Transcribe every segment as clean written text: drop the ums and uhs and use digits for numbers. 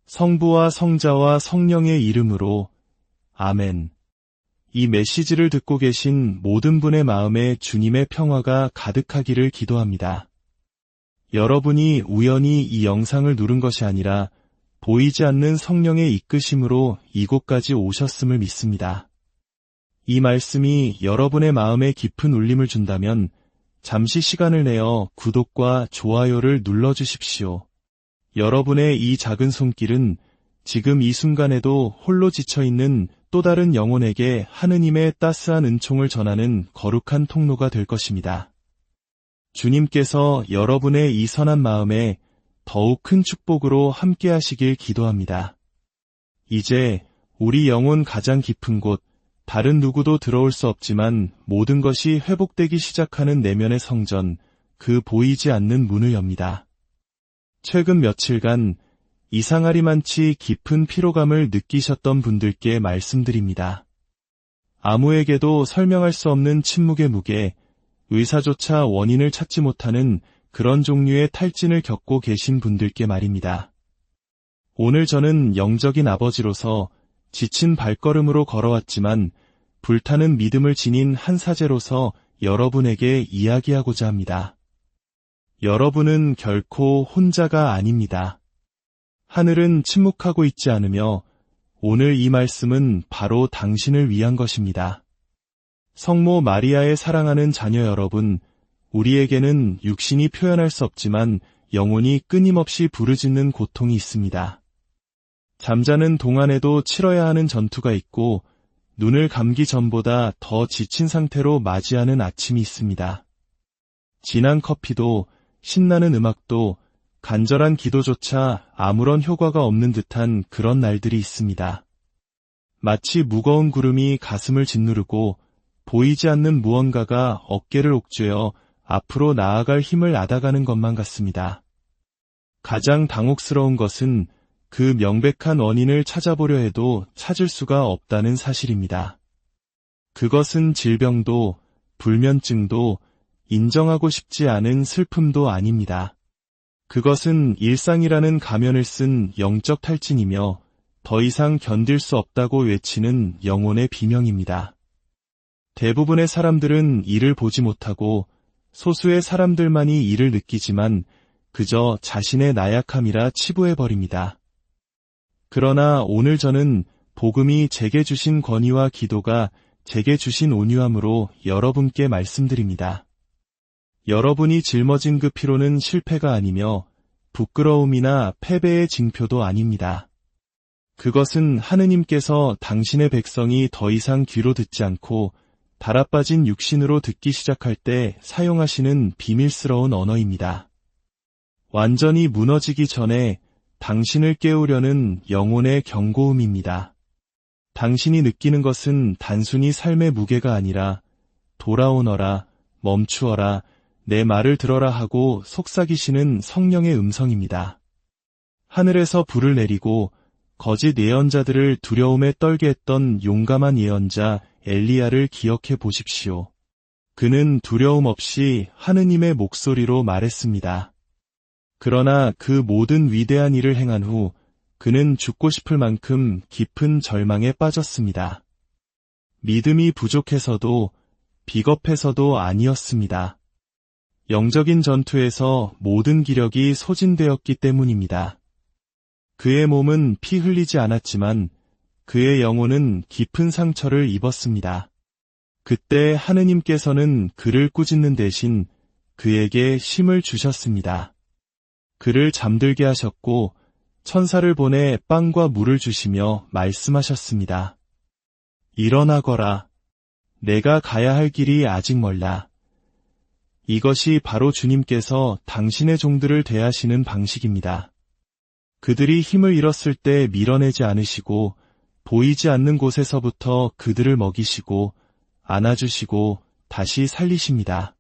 성부와 성자와 성령의 이름으로 아멘. 이 메시지를 듣고 계신 모든 분의 마음에 주님의 평화가 가득하기를 기도합니다. 여러분이 우연히 이 영상을 누른 것이 아니라 보이지 않는 성령의 이끄심으로 이곳까지 오셨음을 믿습니다. 이 말씀이 여러분의 마음에 깊은 울림을 준다면 잠시 시간을 내어 구독과 좋아요를 눌러주십시오. 여러분의 이 작은 손길은 지금 이 순간에도 홀로 지쳐있는 또 다른 영혼에게 하느님의 따스한 은총을 전하는 거룩한 통로가 될 것입니다. 주님께서 여러분의 이 선한 마음에 더욱 큰 축복으로 함께 하시길 기도합니다. 이제 우리 영혼 가장 깊은 곳, 다른 누구도 들어올 수 없지만 모든 것이 회복되기 시작하는 내면의 성전, 그 보이지 않는 문을 엽니다. 최근 며칠간 이상하리만치 깊은 피로감을 느끼셨던 분들께 말씀드립니다. 아무에게도 설명할 수 없는 침묵의 무게, 의사조차 원인을 찾지 못하는 그런 종류의 탈진을 겪고 계신 분들께 말입니다. 오늘 저는 영적인 아버지로서 지친 발걸음으로 걸어왔지만 불타는 믿음을 지닌 한 사제로서 여러분에게 이야기하고자 합니다. 여러분은 결코 혼자가 아닙니다. 하늘은 침묵하고 있지 않으며 오늘 이 말씀은 바로 당신을 위한 것입니다. 성모 마리아의 사랑하는 자녀 여러분, 우리에게는 육신이 표현할 수 없지만 영혼이 끊임없이 부르짖는 고통이 있습니다. 잠자는 동안에도 치러야 하는 전투가 있고 눈을 감기 전보다 더 지친 상태로 맞이하는 아침이 있습니다. 진한 커피도 신나는 음악도 간절한 기도조차 아무런 효과가 없는 듯한 그런 날들이 있습니다. 마치 무거운 구름이 가슴을 짓누르고 보이지 않는 무언가가 어깨를 옥죄어 앞으로 나아갈 힘을 앗아가는 것만 같습니다. 가장 당혹스러운 것은 그 명백한 원인을 찾아보려 해도 찾을 수가 없다는 사실입니다. 그것은 질병도 불면증도 인정하고 싶지 않은 슬픔도 아닙니다. 그것은 일상이라는 가면을 쓴 영적 탈진이며 더 이상 견딜 수 없다고 외치는 영혼의 비명입니다. 대부분의 사람들은 이를 보지 못하고 소수의 사람들만이 이를 느끼지만 그저 자신의 나약함이라 치부해버립니다. 그러나 오늘 저는 복음이 제게 주신 권위와 기도가 제게 주신 온유함으로 여러분께 말씀드립니다. 여러분이 짊어진 그 피로는 실패가 아니며 부끄러움이나 패배의 징표도 아닙니다. 그것은 하느님께서 당신의 백성이 더 이상 귀로 듣지 않고 달아빠진 육신으로 듣기 시작할 때 사용하시는 비밀스러운 언어입니다. 완전히 무너지기 전에 당신을 깨우려는 영혼의 경고음입니다. 당신이 느끼는 것은 단순히 삶의 무게가 아니라 돌아오너라, 멈추어라, 내 말을 들어라 하고 속삭이시는 성령의 음성입니다. 하늘에서 불을 내리고 거짓 예언자들을 두려움에 떨게 했던 용감한 예언자 엘리야를 기억해 보십시오. 그는 두려움 없이 하느님의 목소리로 말했습니다. 그러나 그 모든 위대한 일을 행한 후 그는 죽고 싶을 만큼 깊은 절망에 빠졌습니다. 믿음이 부족해서도 비겁해서도 아니었습니다. 영적인 전투에서 모든 기력이 소진되었기 때문입니다. 그의 몸은 피 흘리지 않았지만 그의 영혼은 깊은 상처를 입었습니다. 그때 하느님께서는 그를 꾸짖는 대신 그에게 힘을 주셨습니다. 그를 잠들게 하셨고 천사를 보내 빵과 물을 주시며 말씀하셨습니다. 일어나거라. 내가 가야 할 길이 아직 멀다. 이것이 바로 주님께서 당신의 종들을 대하시는 방식입니다. 그들이 힘을 잃었을 때 밀어내지 않으시고 보이지 않는 곳에서부터 그들을 먹이시고 안아주시고 다시 살리십니다.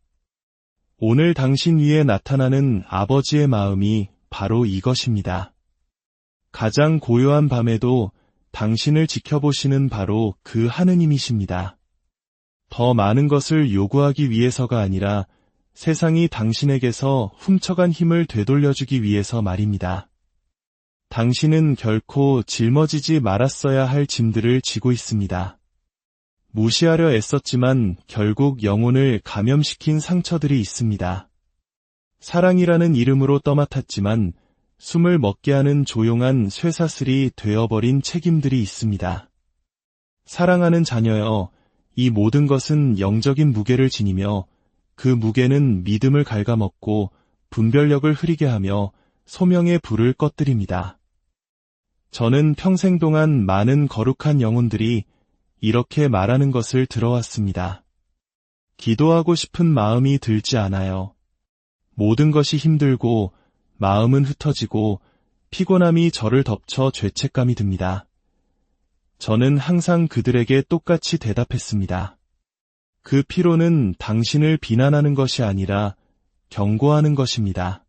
오늘 당신 위에 나타나는 아버지의 마음이 바로 이것입니다. 가장 고요한 밤에도 당신을 지켜보시는 바로 그 하느님이십니다. 더 많은 것을 요구하기 위해서가 아니라 세상이 당신에게서 훔쳐간 힘을 되돌려주기 위해서 말입니다. 당신은 결코 짊어지지 말았어야 할 짐들을 지고 있습니다. 무시하려 애썼지만 결국 영혼을 감염시킨 상처들이 있습니다. 사랑이라는 이름으로 떠맡았지만 숨을 먹게 하는 조용한 쇠사슬이 되어버린 책임들이 있습니다. 사랑하는 자녀여, 이 모든 것은 영적인 무게를 지니며 그 무게는 믿음을 갉아먹고 분별력을 흐리게 하며 소명의 불을 꺼뜨립니다. 저는 평생 동안 많은 거룩한 영혼들이 이렇게 말하는 것을 들어왔습니다. 기도하고 싶은 마음이 들지 않아요. 모든 것이 힘들고 마음은 흩어지고 피곤함이 저를 덮쳐 죄책감이 듭니다. 저는 항상 그들에게 똑같이 대답했습니다. 그 피로는 당신을 비난하는 것이 아니라 경고하는 것입니다.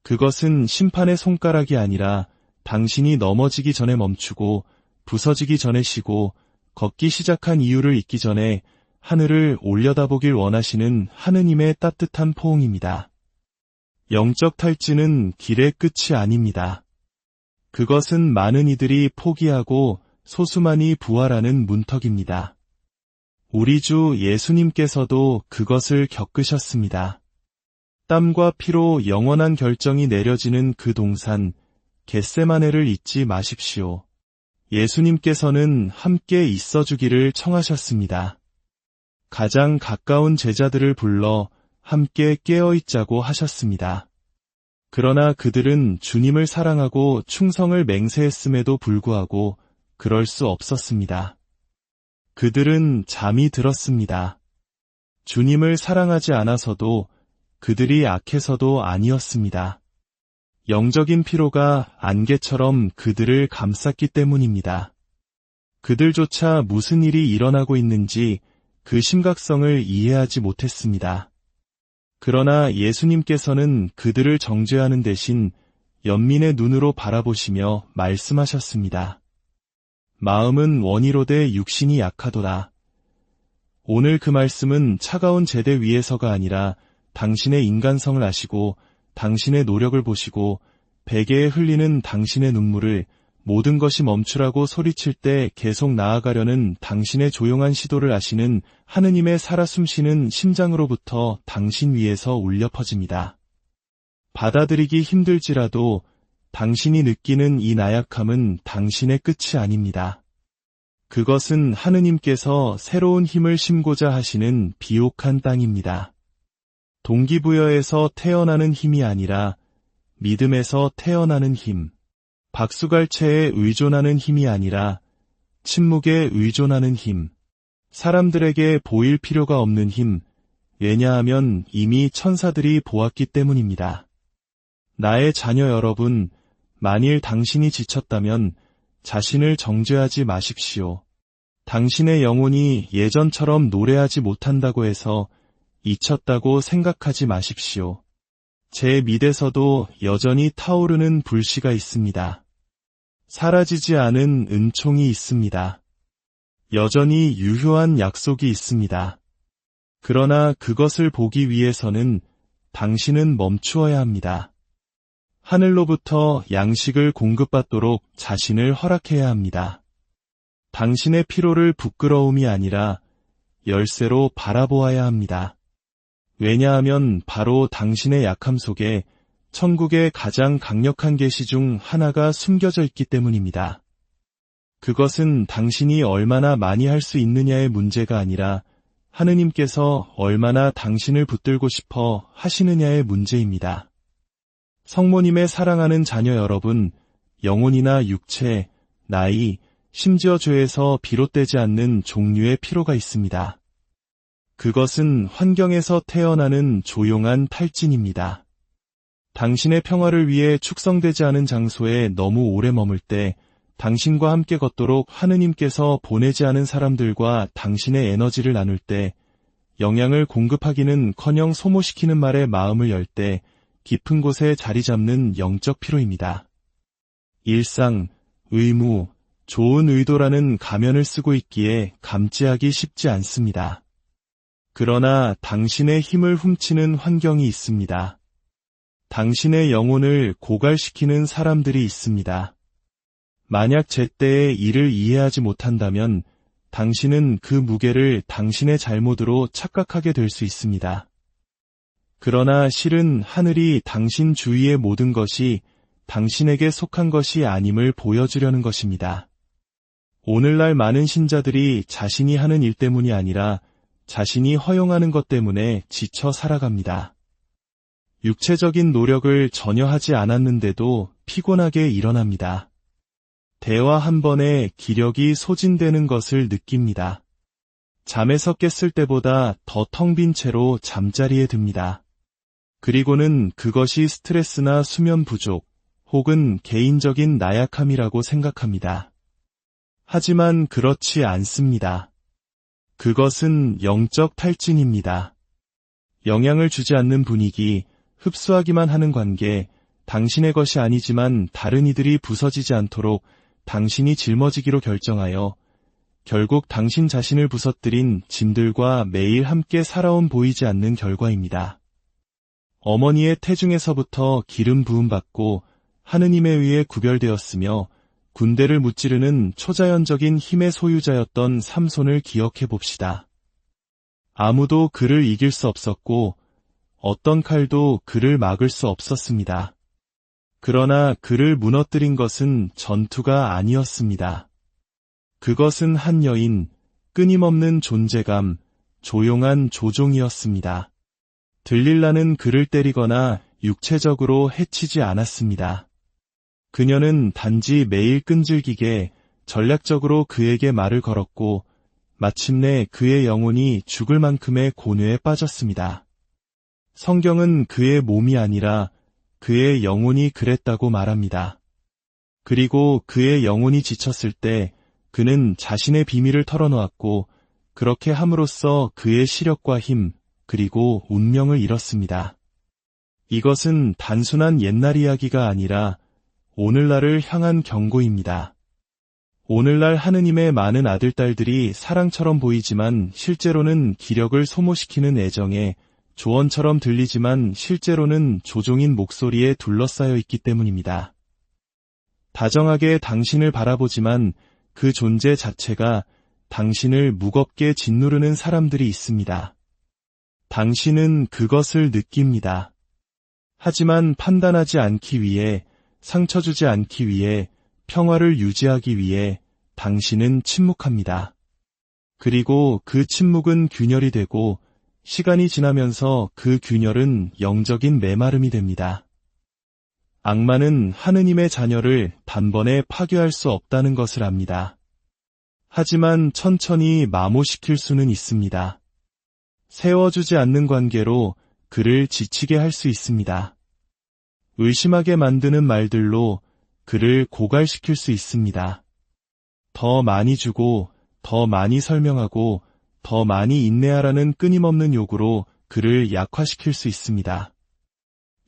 그것은 심판의 손가락이 아니라 당신이 넘어지기 전에 멈추고 부서지기 전에 쉬고 걷기 시작한 이유를 잊기 전에 하늘을 올려다보길 원하시는 하느님의 따뜻한 포옹입니다. 영적 탈진은 길의 끝이 아닙니다. 그것은 많은 이들이 포기하고 소수만이 부활하는 문턱입니다. 우리 주 예수님께서도 그것을 겪으셨습니다. 땀과 피로 영원한 결정이 내려지는 그 동산, 겟세마네를 잊지 마십시오. 예수님께서는 함께 있어주기를 청하셨습니다. 가장 가까운 제자들을 불러 함께 깨어있자고 하셨습니다. 그러나 그들은 주님을 사랑하고 충성을 맹세했음에도 불구하고 그럴 수 없었습니다. 그들은 잠이 들었습니다. 주님을 사랑하지 않아서도 그들이 악해서도 아니었습니다. 영적인 피로가 안개처럼 그들을 감쌌기 때문입니다. 그들조차 무슨 일이 일어나고 있는지 그 심각성을 이해하지 못했습니다. 그러나 예수님께서는 그들을 정죄하는 대신 연민의 눈으로 바라보시며 말씀하셨습니다. 마음은 원이로되 육신이 약하도다. 오늘 그 말씀은 차가운 제대 위에서가 아니라 당신의 인간성을 아시고 당신의 노력을 보시고 베개에 흘리는 당신의 눈물을 모든 것이 멈추라고 소리칠 때 계속 나아가려는 당신의 조용한 시도를 아시는 하느님의 살아 숨쉬는 심장으로부터 당신 위에서 울려 퍼집니다. 받아들이기 힘들지라도 당신이 느끼는 이 나약함은 당신의 끝이 아닙니다. 그것은 하느님께서 새로운 힘을 심고자 하시는 비옥한 땅입니다. 동기부여에서 태어나는 힘이 아니라 믿음에서 태어나는 힘, 박수갈채에 의존하는 힘이 아니라 침묵에 의존하는 힘, 사람들에게 보일 필요가 없는 힘, 왜냐하면 이미 천사들이 보았기 때문입니다. 나의 자녀 여러분, 만일 당신이 지쳤다면 자신을 정죄하지 마십시오. 당신의 영혼이 예전처럼 노래하지 못한다고 해서 잊혔다고 생각하지 마십시오. 제 밑에서도 여전히 타오르는 불씨가 있습니다. 사라지지 않은 은총이 있습니다. 여전히 유효한 약속이 있습니다. 그러나 그것을 보기 위해서는 당신은 멈추어야 합니다. 하늘로부터 양식을 공급받도록 자신을 허락해야 합니다. 당신의 피로를 부끄러움이 아니라 열쇠로 바라보아야 합니다. 왜냐하면 바로 당신의 약함 속에 천국의 가장 강력한 계시 중 하나가 숨겨져 있기 때문입니다. 그것은 당신이 얼마나 많이 할 수 있느냐의 문제가 아니라 하느님께서 얼마나 당신을 붙들고 싶어 하시느냐의 문제입니다. 성모님의 사랑하는 자녀 여러분, 영혼이나 육체, 나이, 심지어 죄에서 비롯되지 않는 종류의 피로가 있습니다. 그것은 환경에서 태어나는 조용한 탈진입니다. 당신의 평화를 위해 축성되지 않은 장소에 너무 오래 머물 때 당신과 함께 걷도록 하느님께서 보내지 않은 사람들과 당신의 에너지를 나눌 때 영양을 공급하기는커녕 소모시키는 말에 마음을 열 때 깊은 곳에 자리 잡는 영적 피로입니다. 일상, 의무, 좋은 의도라는 가면을 쓰고 있기에 감지하기 쉽지 않습니다. 그러나 당신의 힘을 훔치는 환경이 있습니다. 당신의 영혼을 고갈시키는 사람들이 있습니다. 만약 제때에 이를 이해하지 못한다면 당신은 그 무게를 당신의 잘못으로 착각하게 될 수 있습니다. 그러나 실은 하늘이 당신 주위의 모든 것이 당신에게 속한 것이 아님을 보여주려는 것입니다. 오늘날 많은 신자들이 자신이 하는 일 때문이 아니라 자신이 허용하는 것 때문에 지쳐 살아갑니다. 육체적인 노력을 전혀 하지 않았는데도 피곤하게 일어납니다. 대화 한 번에 기력이 소진되는 것을 느낍니다. 잠에서 깼을 때보다 더 텅 빈 채로 잠자리에 듭니다. 그리고는 그것이 스트레스나 수면 부족 혹은 개인적인 나약함이라고 생각합니다. 하지만 그렇지 않습니다. 그것은 영적 탈진입니다. 영향을 주지 않는 분위기, 흡수하기만 하는 관계, 당신의 것이 아니지만 다른 이들이 부서지지 않도록 당신이 짊어지기로 결정하여 결국 당신 자신을 부서뜨린 짐들과 매일 함께 살아온 보이지 않는 결과입니다. 어머니의 태중에서부터 기름 부음받고 하느님에 의해 구별되었으며 군대를 무찌르는 초자연적인 힘의 소유자였던 삼손을 기억해 봅시다. 아무도 그를 이길 수 없었고 어떤 칼도 그를 막을 수 없었습니다. 그러나 그를 무너뜨린 것은 전투가 아니었습니다. 그것은 한 여인, 끊임없는 존재감, 조용한 조종이었습니다. 들릴라는 그를 때리거나 육체적으로 해치지 않았습니다. 그녀는 단지 매일 끈질기게 전략적으로 그에게 말을 걸었고 마침내 그의 영혼이 죽을 만큼의 고뇌에 빠졌습니다. 성경은 그의 몸이 아니라 그의 영혼이 그랬다고 말합니다. 그리고 그의 영혼이 지쳤을 때 그는 자신의 비밀을 털어놓았고 그렇게 함으로써 그의 시력과 힘 그리고 운명을 잃었습니다. 이것은 단순한 옛날 이야기가 아니라 오늘날을 향한 경고입니다. 오늘날 하느님의 많은 아들딸들이 사랑처럼 보이지만 실제로는 기력을 소모시키는 애정에 조언처럼 들리지만 실제로는 조종인 목소리에 둘러싸여 있기 때문입니다. 다정하게 당신을 바라보지만 그 존재 자체가 당신을 무겁게 짓누르는 사람들이 있습니다. 당신은 그것을 느낍니다. 하지만 판단하지 않기 위해, 상처 주지 않기 위해, 평화를 유지하기 위해 당신은 침묵합니다. 그리고 그 침묵은 균열이 되고 시간이 지나면서 그 균열은 영적인 메마름이 됩니다. 악마는 하느님의 자녀를 단번에 파괴할 수 없다는 것을 압니다. 하지만 천천히 마모시킬 수는 있습니다. 세워주지 않는 관계로 그를 지치게 할 수 있습니다. 의심하게 만드는 말들로 그를 고갈시킬 수 있습니다. 더 많이 주고, 더 많이 설명하고, 더 많이 인내하라는 끊임없는 요구로 그를 약화시킬 수 있습니다.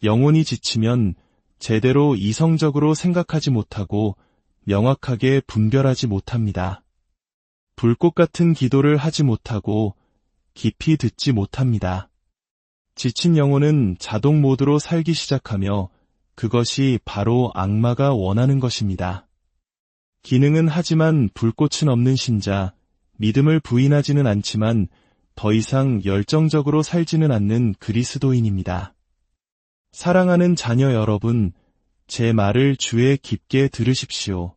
영혼이 지치면 제대로 이성적으로 생각하지 못하고 명확하게 분별하지 못합니다. 불꽃 같은 기도를 하지 못하고 깊이 듣지 못합니다. 지친 영혼은 자동 모드로 살기 시작하며 그것이 바로 악마가 원하는 것입니다. 기능은 하지만 불꽃은 없는 신자, 믿음을 부인하지는 않지만 더 이상 열정적으로 살지는 않는 그리스도인입니다. 사랑하는 자녀 여러분, 제 말을 주에 깊게 들으십시오.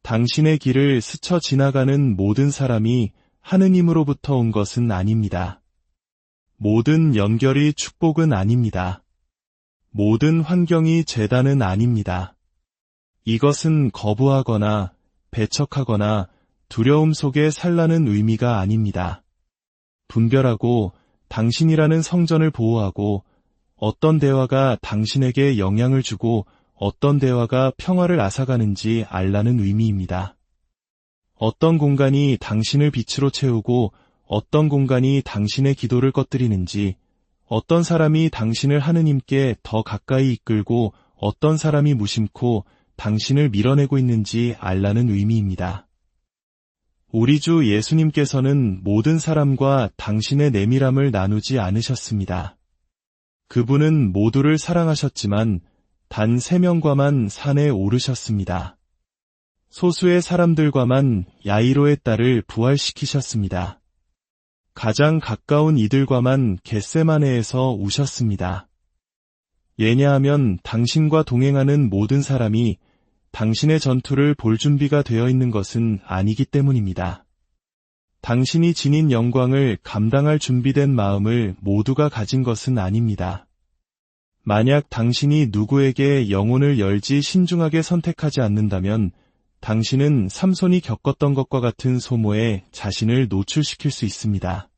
당신의 길을 스쳐 지나가는 모든 사람이 하느님으로부터 온 것은 아닙니다. 모든 연결이 축복은 아닙니다. 모든 환경이 재단은 아닙니다. 이것은 거부하거나 배척하거나 두려움 속에 살라는 의미가 아닙니다. 분별하고 당신이라는 성전을 보호하고 어떤 대화가 당신에게 영향을 주고 어떤 대화가 평화를 앗아가는지 알라는 의미입니다. 어떤 공간이 당신을 빛으로 채우고 어떤 공간이 당신의 기도를 꺼뜨리는지, 어떤 사람이 당신을 하느님께 더 가까이 이끌고 어떤 사람이 무심코 당신을 밀어내고 있는지 알라는 의미입니다. 우리 주 예수님께서는 모든 사람과 당신의 내밀함을 나누지 않으셨습니다. 그분은 모두를 사랑하셨지만 단 3명과만 산에 오르셨습니다. 소수의 사람들과만 야이로의 딸을 부활시키셨습니다. 가장 가까운 이들과만 겟세마네에서 우셨습니다. 왜냐하면 당신과 동행하는 모든 사람이 당신의 전투를 볼 준비가 되어 있는 것은 아니기 때문입니다. 당신이 지닌 영광을 감당할 준비된 마음을 모두가 가진 것은 아닙니다. 만약 당신이 누구에게 영혼을 열지 신중하게 선택하지 않는다면 당신은 삼손이 겪었던 것과 같은 소모에 자신을 노출시킬 수 있습니다.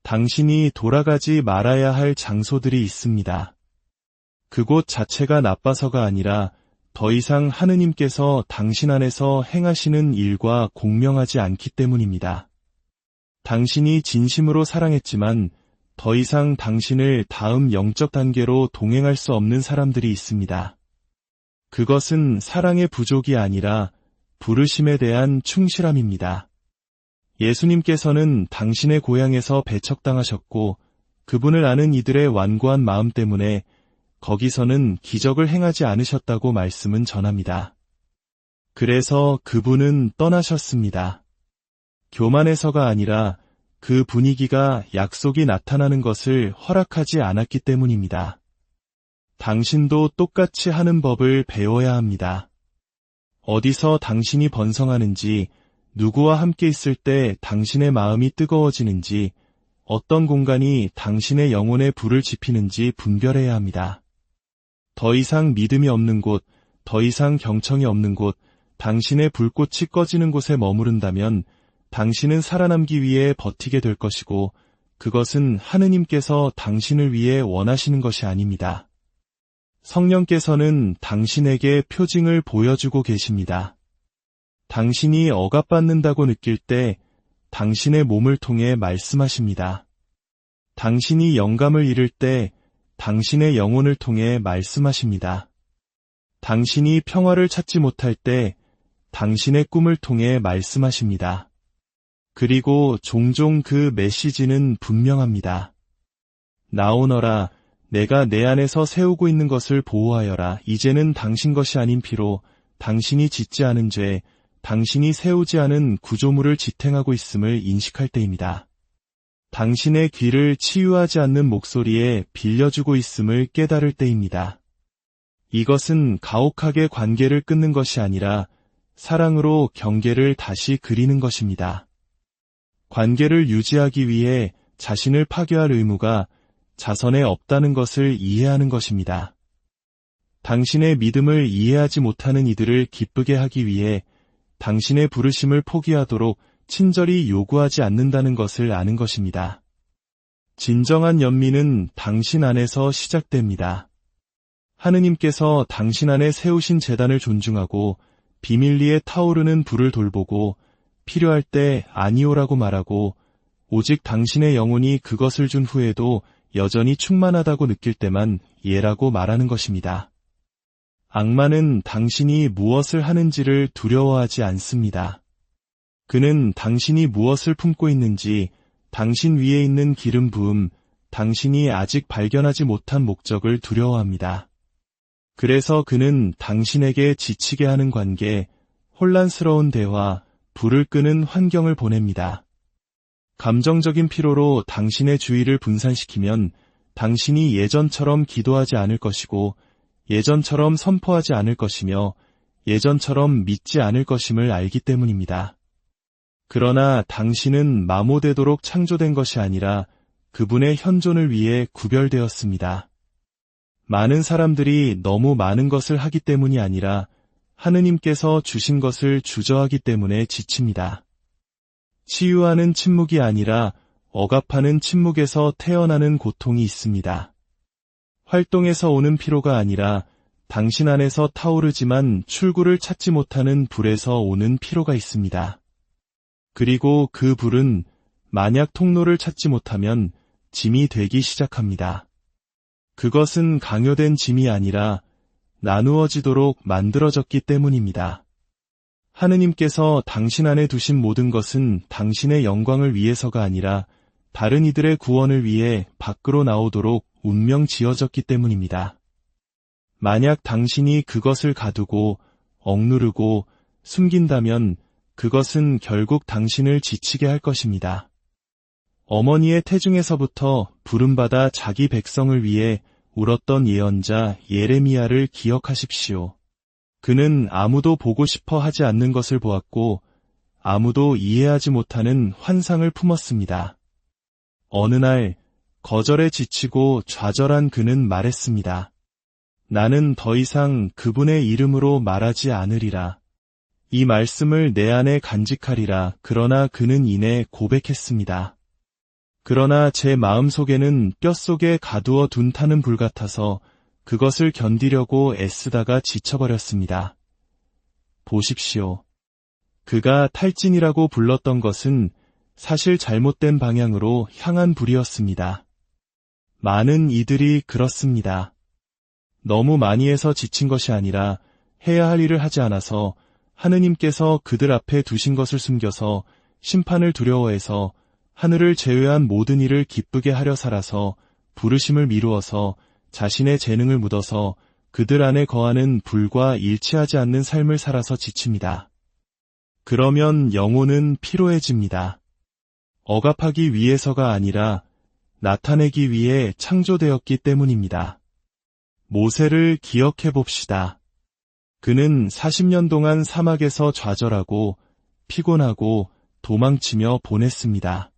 당신이 돌아가지 말아야 할 장소들이 있습니다. 그곳 자체가 나빠서가 아니라 더 이상 하느님께서 당신 안에서 행하시는 일과 공명하지 않기 때문입니다. 당신이 진심으로 사랑했지만 더 이상 당신을 다음 영적 단계로 동행할 수 없는 사람들이 있습니다. 그것은 사랑의 부족이 아니라 부르심에 대한 충실함입니다. 예수님께서는 당신의 고향에서 배척당하셨고 그분을 아는 이들의 완고한 마음 때문에 거기서는 기적을 행하지 않으셨다고 말씀은 전합니다. 그래서 그분은 떠나셨습니다. 교만해서가 아니라 그 분위기가 약속이 나타나는 것을 허락하지 않았기 때문입니다. 당신도 똑같이 하는 법을 배워야 합니다. 어디서 당신이 번성하는지, 누구와 함께 있을 때 당신의 마음이 뜨거워지는지, 어떤 공간이 당신의 영혼에 불을 지피는지 분별해야 합니다. 더 이상 믿음이 없는 곳, 더 이상 경청이 없는 곳, 당신의 불꽃이 꺼지는 곳에 머무른다면 당신은 살아남기 위해 버티게 될 것이고 그것은 하느님께서 당신을 위해 원하시는 것이 아닙니다. 성령께서는 당신에게 표징을 보여주고 계십니다. 당신이 억압받는다고 느낄 때 당신의 몸을 통해 말씀하십니다. 당신이 영감을 잃을 때 당신의 영혼을 통해 말씀하십니다. 당신이 평화를 찾지 못할 때 당신의 꿈을 통해 말씀하십니다. 그리고 종종 그 메시지는 분명합니다. 나오너라, 내가 내 안에서 세우고 있는 것을 보호하여라. 이제는 당신 것이 아닌 피로 당신이 짓지 않은 죄, 당신이 세우지 않은 구조물을 지탱하고 있음을 인식할 때입니다. 당신의 귀를 치유하지 않는 목소리에 빌려주고 있음을 깨달을 때입니다. 이것은 가혹하게 관계를 끊는 것이 아니라 사랑으로 경계를 다시 그리는 것입니다. 관계를 유지하기 위해 자신을 파괴할 의무가 자선에 없다는 것을 이해하는 것입니다. 당신의 믿음을 이해하지 못하는 이들을 기쁘게 하기 위해 당신의 부르심을 포기하도록 친절히 요구하지 않는다는 것을 아는 것입니다. 진정한 연민은 당신 안에서 시작됩니다. 하느님께서 당신 안에 세우신 제단을 존중하고 비밀리에 타오르는 불을 돌보고 필요할 때 아니오라고 말하고 오직 당신의 영혼이 그것을 준 후에도 여전히 충만하다고 느낄 때만 예라고 말하는 것입니다. 악마는 당신이 무엇을 하는지를 두려워하지 않습니다. 그는 당신이 무엇을 품고 있는지, 당신 위에 있는 기름 부음, 당신이 아직 발견하지 못한 목적을 두려워합니다. 그래서 그는 당신에게 지치게 하는 관계, 혼란스러운 대화, 불을 끄는 환경을 보냅니다. 감정적인 피로로 당신의 주의를 분산시키면 당신이 예전처럼 기도하지 않을 것이고 예전처럼 선포하지 않을 것이며 예전처럼 믿지 않을 것임을 알기 때문입니다. 그러나 당신은 마모되도록 창조된 것이 아니라 그분의 현존을 위해 구별되었습니다. 많은 사람들이 너무 많은 것을 하기 때문이 아니라 하느님께서 주신 것을 주저하기 때문에 지칩니다. 치유하는 침묵이 아니라 억압하는 침묵에서 태어나는 고통이 있습니다. 활동에서 오는 피로가 아니라 당신 안에서 타오르지만 출구를 찾지 못하는 불에서 오는 피로가 있습니다. 그리고 그 불은 만약 통로를 찾지 못하면 짐이 되기 시작합니다. 그것은 강요된 짐이 아니라 나누어지도록 만들어졌기 때문입니다. 하느님께서 당신 안에 두신 모든 것은 당신의 영광을 위해서가 아니라 다른 이들의 구원을 위해 밖으로 나오도록 운명 지어졌기 때문입니다. 만약 당신이 그것을 가두고 억누르고 숨긴다면 그것은 결국 당신을 지치게 할 것입니다. 어머니의 태중에서부터 부름받아 자기 백성을 위해 울었던 예언자 예레미야를 기억하십시오. 그는 아무도 보고 싶어 하지 않는 것을 보았고 아무도 이해하지 못하는 환상을 품었습니다. 어느 날 거절에 지치고 좌절한 그는 말했습니다. 나는 더 이상 그분의 이름으로 말하지 않으리라. 이 말씀을 내 안에 간직하리라. 그러나 그는 이내 고백했습니다. 그러나 제 마음속에는 뼛속에 가두어 둔 타는 불 같아서 그것을 견디려고 애쓰다가 지쳐버렸습니다. 보십시오. 그가 탈진이라고 불렀던 것은 사실 잘못된 방향으로 향한 불이었습니다. 많은 이들이 그렇습니다. 너무 많이 해서 지친 것이 아니라 해야 할 일을 하지 않아서 하느님께서 그들 앞에 두신 것을 숨겨서 심판을 두려워해서 하늘을 제외한 모든 일을 기쁘게 하려 살아서 부르심을 미루어서 자신의 재능을 묻어서 그들 안에 거하는 불과 일치하지 않는 삶을 살아서 지칩니다. 그러면 영혼은 피로해집니다. 억압하기 위해서가 아니라 나타내기 위해 창조되었기 때문입니다. 모세를 기억해 봅시다. 그는 40년 동안 사막에서 좌절하고 피곤하고 도망치며 보냈습니다.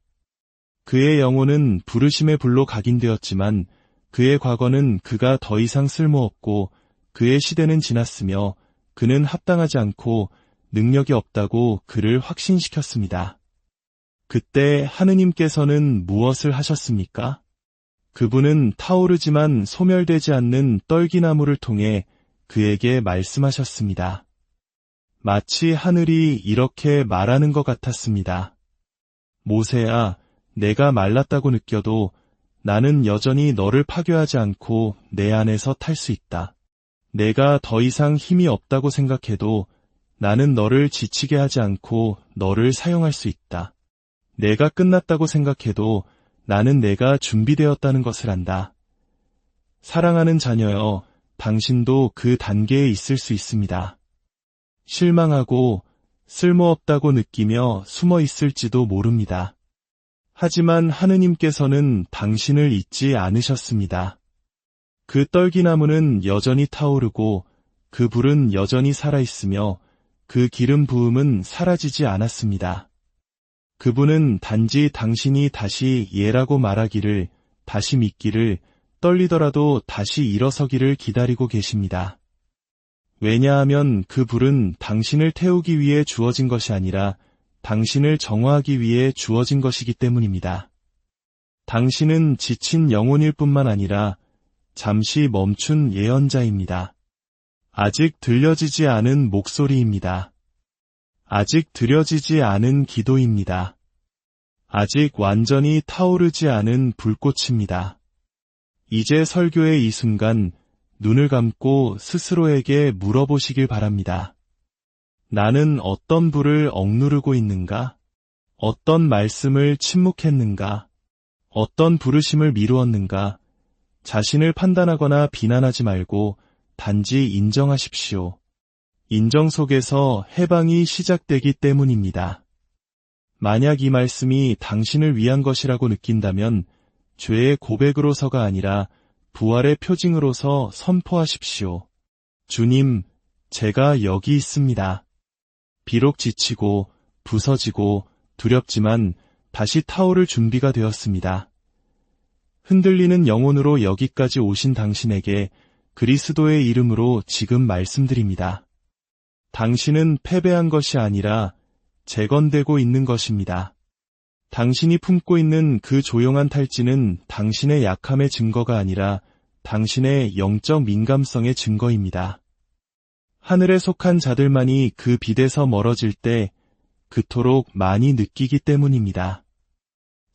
그의 영혼은 부르심의 불로 각인되었지만 그의 과거는 그가 더 이상 쓸모없고 그의 시대는 지났으며 그는 합당하지 않고 능력이 없다고 그를 확신시켰습니다. 그때 하느님께서는 무엇을 하셨습니까? 그분은 타오르지만 소멸되지 않는 떨기나무를 통해 그에게 말씀하셨습니다. 마치 하늘이 이렇게 말하는 것 같았습니다. 모세야, 내가 말랐다고 느껴도 나는 여전히 너를 파괴하지 않고 내 안에서 탈 수 있다. 내가 더 이상 힘이 없다고 생각해도 나는 너를 지치게 하지 않고 너를 사용할 수 있다. 내가 끝났다고 생각해도 나는 내가 준비되었다는 것을 안다. 사랑하는 자녀여, 당신도 그 단계에 있을 수 있습니다. 실망하고 쓸모없다고 느끼며 숨어 있을지도 모릅니다. 하지만 하느님께서는 당신을 잊지 않으셨습니다. 그 떨기나무는 여전히 타오르고 그 불은 여전히 살아있으며 그 기름 부음은 사라지지 않았습니다. 그분은 단지 당신이 다시 예라고 말하기를, 다시 믿기를, 떨리더라도 다시 일어서기를 기다리고 계십니다. 왜냐하면 그 불은 당신을 태우기 위해 주어진 것이 아니라 당신을 정화하기 위해 주어진 것이기 때문입니다. 당신은 지친 영혼일 뿐만 아니라 잠시 멈춘 예언자입니다. 아직 들려지지 않은 목소리입니다. 아직 들여지지 않은 기도입니다. 아직 완전히 타오르지 않은 불꽃입니다. 이제 설교의 이 순간 눈을 감고 스스로에게 물어보시길 바랍니다. 나는 어떤 불을 억누르고 있는가? 어떤 말씀을 침묵했는가? 어떤 부르심을 미루었는가? 자신을 판단하거나 비난하지 말고 단지 인정하십시오. 인정 속에서 해방이 시작되기 때문입니다. 만약 이 말씀이 당신을 위한 것이라고 느낀다면 죄의 고백으로서가 아니라 부활의 표징으로서 선포하십시오. 주님, 제가 여기 있습니다. 비록 지치고 부서지고 두렵지만 다시 타오를 준비가 되었습니다. 흔들리는 영혼으로 여기까지 오신 당신에게 그리스도의 이름으로 지금 말씀드립니다. 당신은 패배한 것이 아니라 재건되고 있는 것입니다. 당신이 품고 있는 그 조용한 탈진은 당신의 약함의 증거가 아니라 당신의 영적 민감성의 증거입니다. 하늘에 속한 자들만이 그 빛에서 멀어질 때 그토록 많이 느끼기 때문입니다.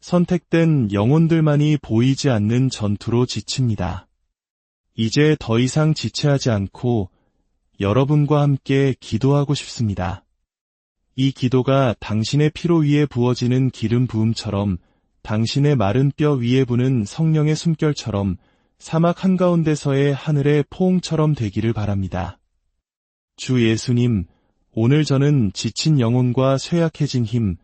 선택된 영혼들만이 보이지 않는 전투로 지칩니다. 이제 더 이상 지체하지 않고 여러분과 함께 기도하고 싶습니다. 이 기도가 당신의 피로 위에 부어지는 기름 부음처럼 당신의 마른 뼈 위에 부는 성령의 숨결처럼 사막 한가운데서의 하늘의 포옹처럼 되기를 바랍니다. 주 예수님, 오늘 저는 지친 영혼과 쇠약해진 힘,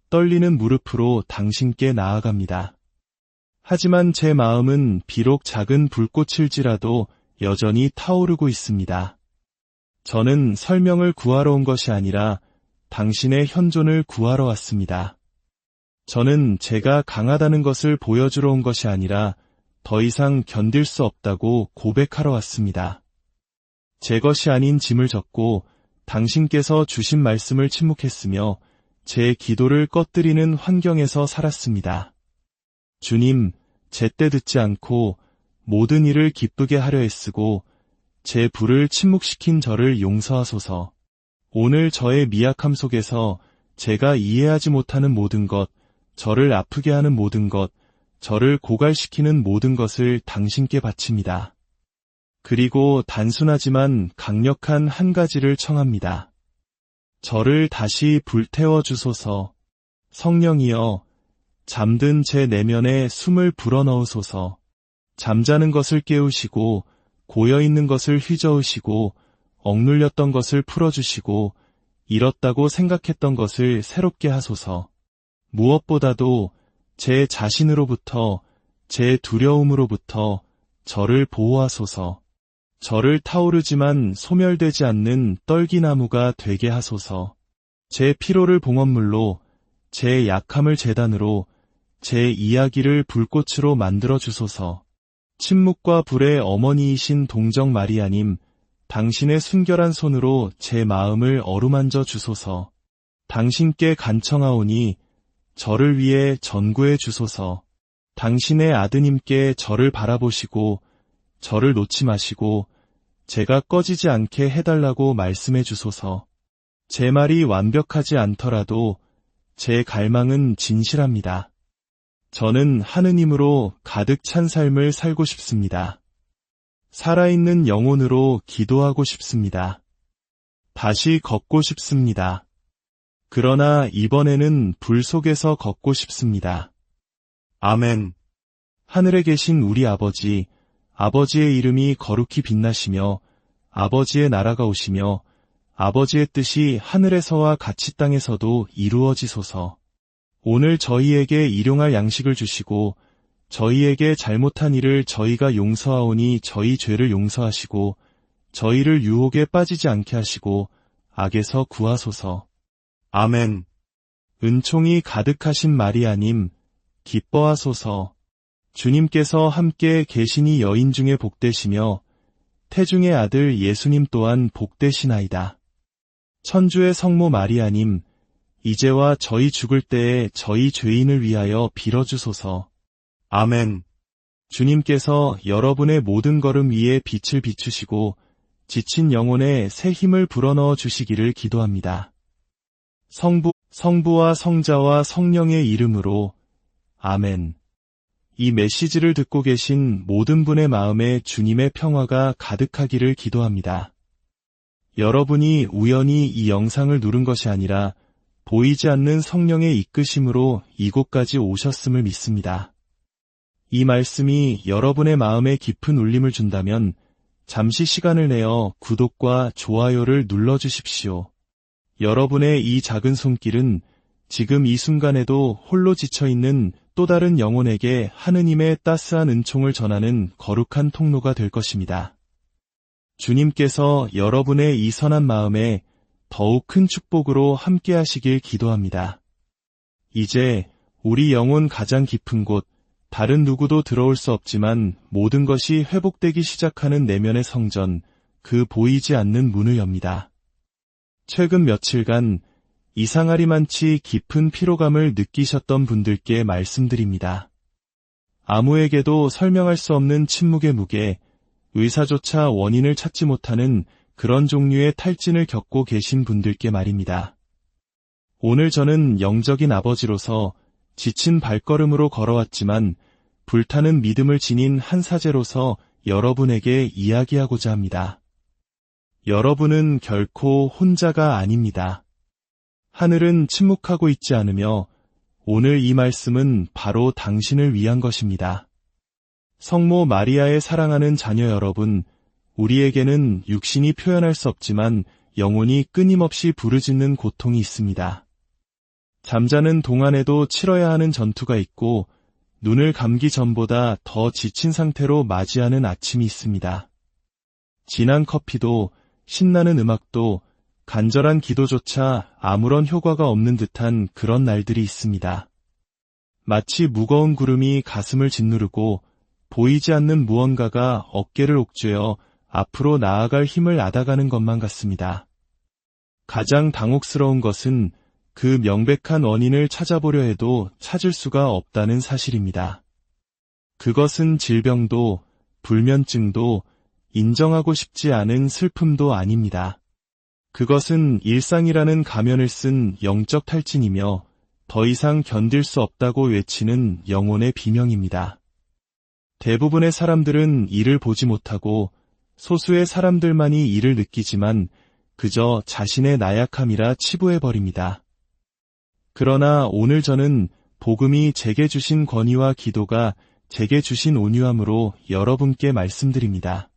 떨리는 무릎으로 당신께 나아갑니다. 하지만 제 마음은 비록 작은 불꽃일지라도 여전히 타오르고 있습니다. 저는 설명을 구하러 온 것이 아니라 당신의 현존을 구하러 왔습니다. 저는 제가 강하다는 것을 보여주러 온 것이 아니라 더 이상 견딜 수 없다고 고백하러 왔습니다. 제 것이 아닌 짐을 졌고 당신께서 주신 말씀을 침묵했으며 제 기도를 꺼뜨리는 환경에서 살았습니다. 주님, 제때 듣지 않고 모든 일을 기쁘게 하려 애쓰고 제 불을 침묵시킨 저를 용서하소서. 오늘 저의 미약함 속에서 제가 이해하지 못하는 모든 것, 저를 아프게 하는 모든 것, 저를 고갈시키는 모든 것을 당신께 바칩니다. 그리고 단순하지만 강력한 한 가지를 청합니다. 저를 다시 불태워 주소서. 성령이여, 잠든 제 내면에 숨을 불어넣으소서. 잠자는 것을 깨우시고 고여있는 것을 휘저으시고 억눌렸던 것을 풀어주시고 잃었다고 생각했던 것을 새롭게 하소서. 무엇보다도 제 자신으로부터, 제 두려움으로부터 저를 보호하소서. 저를 타오르지만 소멸되지 않는 떨기나무가 되게 하소서. 제 피로를 봉헌물로, 제 약함을 제단으로, 제 이야기를 불꽃으로 만들어 주소서. 침묵과 불의 어머니이신 동정 마리아님, 당신의 순결한 손으로 제 마음을 어루만져 주소서. 당신께 간청하오니 저를 위해 전구해 주소서. 당신의 아드님께 저를 바라보시고 저를 놓지 마시고 제가 꺼지지 않게 해달라고 말씀해 주소서. 제 말이 완벽하지 않더라도 제 갈망은 진실합니다. 저는 하느님으로 가득 찬 삶을 살고 싶습니다. 살아있는 영혼으로 기도하고 싶습니다. 다시 걷고 싶습니다. 그러나 이번에는 불 속에서 걷고 싶습니다. 아멘. 하늘에 계신 우리 아버지, 아버지의 이름이 거룩히 빛나시며 아버지의 나라가 오시며 아버지의 뜻이 하늘에서와 같이 땅에서도 이루어지소서. 오늘 저희에게 일용할 양식을 주시고 저희에게 잘못한 일을 저희가 용서하오니 저희 죄를 용서하시고 저희를 유혹에 빠지지 않게 하시고 악에서 구하소서. 아멘. 은총이 가득하신 마리아님, 기뻐하소서. 주님께서 함께 계시니 여인 중에 복되시며 태중의 아들 예수님 또한 복되시나이다. 천주의 성모 마리아님, 이제와 저희 죽을 때에 저희 죄인을 위하여 빌어주소서. 아멘. 주님께서 여러분의 모든 걸음 위에 빛을 비추시고 지친 영혼에 새 힘을 불어넣어 주시기를 기도합니다. 성부와 성자와 성령의 이름으로 아멘. 이 메시지를 듣고 계신 모든 분의 마음에 주님의 평화가 가득하기를 기도합니다. 여러분이 우연히 이 영상을 누른 것이 아니라 보이지 않는 성령의 이끄심으로 이곳까지 오셨음을 믿습니다. 이 말씀이 여러분의 마음에 깊은 울림을 준다면 잠시 시간을 내어 구독과 좋아요를 눌러주십시오. 여러분의 이 작은 손길은 지금 이 순간에도 홀로 지쳐있는 또 다른 영혼에게 하느님의 따스한 은총을 전하는 거룩한 통로가 될 것입니다. 주님께서 여러분의 이 선한 마음에 더욱 큰 축복으로 함께 하시길 기도합니다. 이제 우리 영혼 가장 깊은 곳, 다른 누구도 들어올 수 없지만 모든 것이 회복되기 시작하는 내면의 성전, 그 보이지 않는 문을 엽니다. 최근 며칠간 이상하리만치 깊은 피로감을 느끼셨던 분들께 말씀드립니다. 아무에게도 설명할 수 없는 침묵의 무게, 의사조차 원인을 찾지 못하는 그런 종류의 탈진을 겪고 계신 분들께 말입니다. 오늘 저는 영적인 아버지로서 지친 발걸음으로 걸어왔지만 불타는 믿음을 지닌 한 사제로서 여러분에게 이야기하고자 합니다. 여러분은 결코 혼자가 아닙니다. 하늘은 침묵하고 있지 않으며 오늘 이 말씀은 바로 당신을 위한 것입니다. 성모 마리아의 사랑하는 자녀 여러분, 우리에게는 육신이 표현할 수 없지만 영혼이 끊임없이 부르짖는 고통이 있습니다. 잠자는 동안에도 치러야 하는 전투가 있고 눈을 감기 전보다 더 지친 상태로 맞이하는 아침이 있습니다. 진한 커피도 신나는 음악도 간절한 기도조차 아무런 효과가 없는 듯한 그런 날들이 있습니다. 마치 무거운 구름이 가슴을 짓누르고 보이지 않는 무언가가 어깨를 옥죄어 앞으로 나아갈 힘을 앗아가는 것만 같습니다. 가장 당혹스러운 것은 그 명백한 원인을 찾아보려 해도 찾을 수가 없다는 사실입니다. 그것은 질병도, 불면증도, 인정하고 싶지 않은 슬픔도 아닙니다. 그것은 일상이라는 가면을 쓴 영적 탈진이며 더 이상 견딜 수 없다고 외치는 영혼의 비명입니다. 대부분의 사람들은 이를 보지 못하고 소수의 사람들만이 이를 느끼지만 그저 자신의 나약함이라 치부해버립니다. 그러나 오늘 저는 복음이 제게 주신 권위와 기도가 제게 주신 온유함으로 여러분께 말씀드립니다.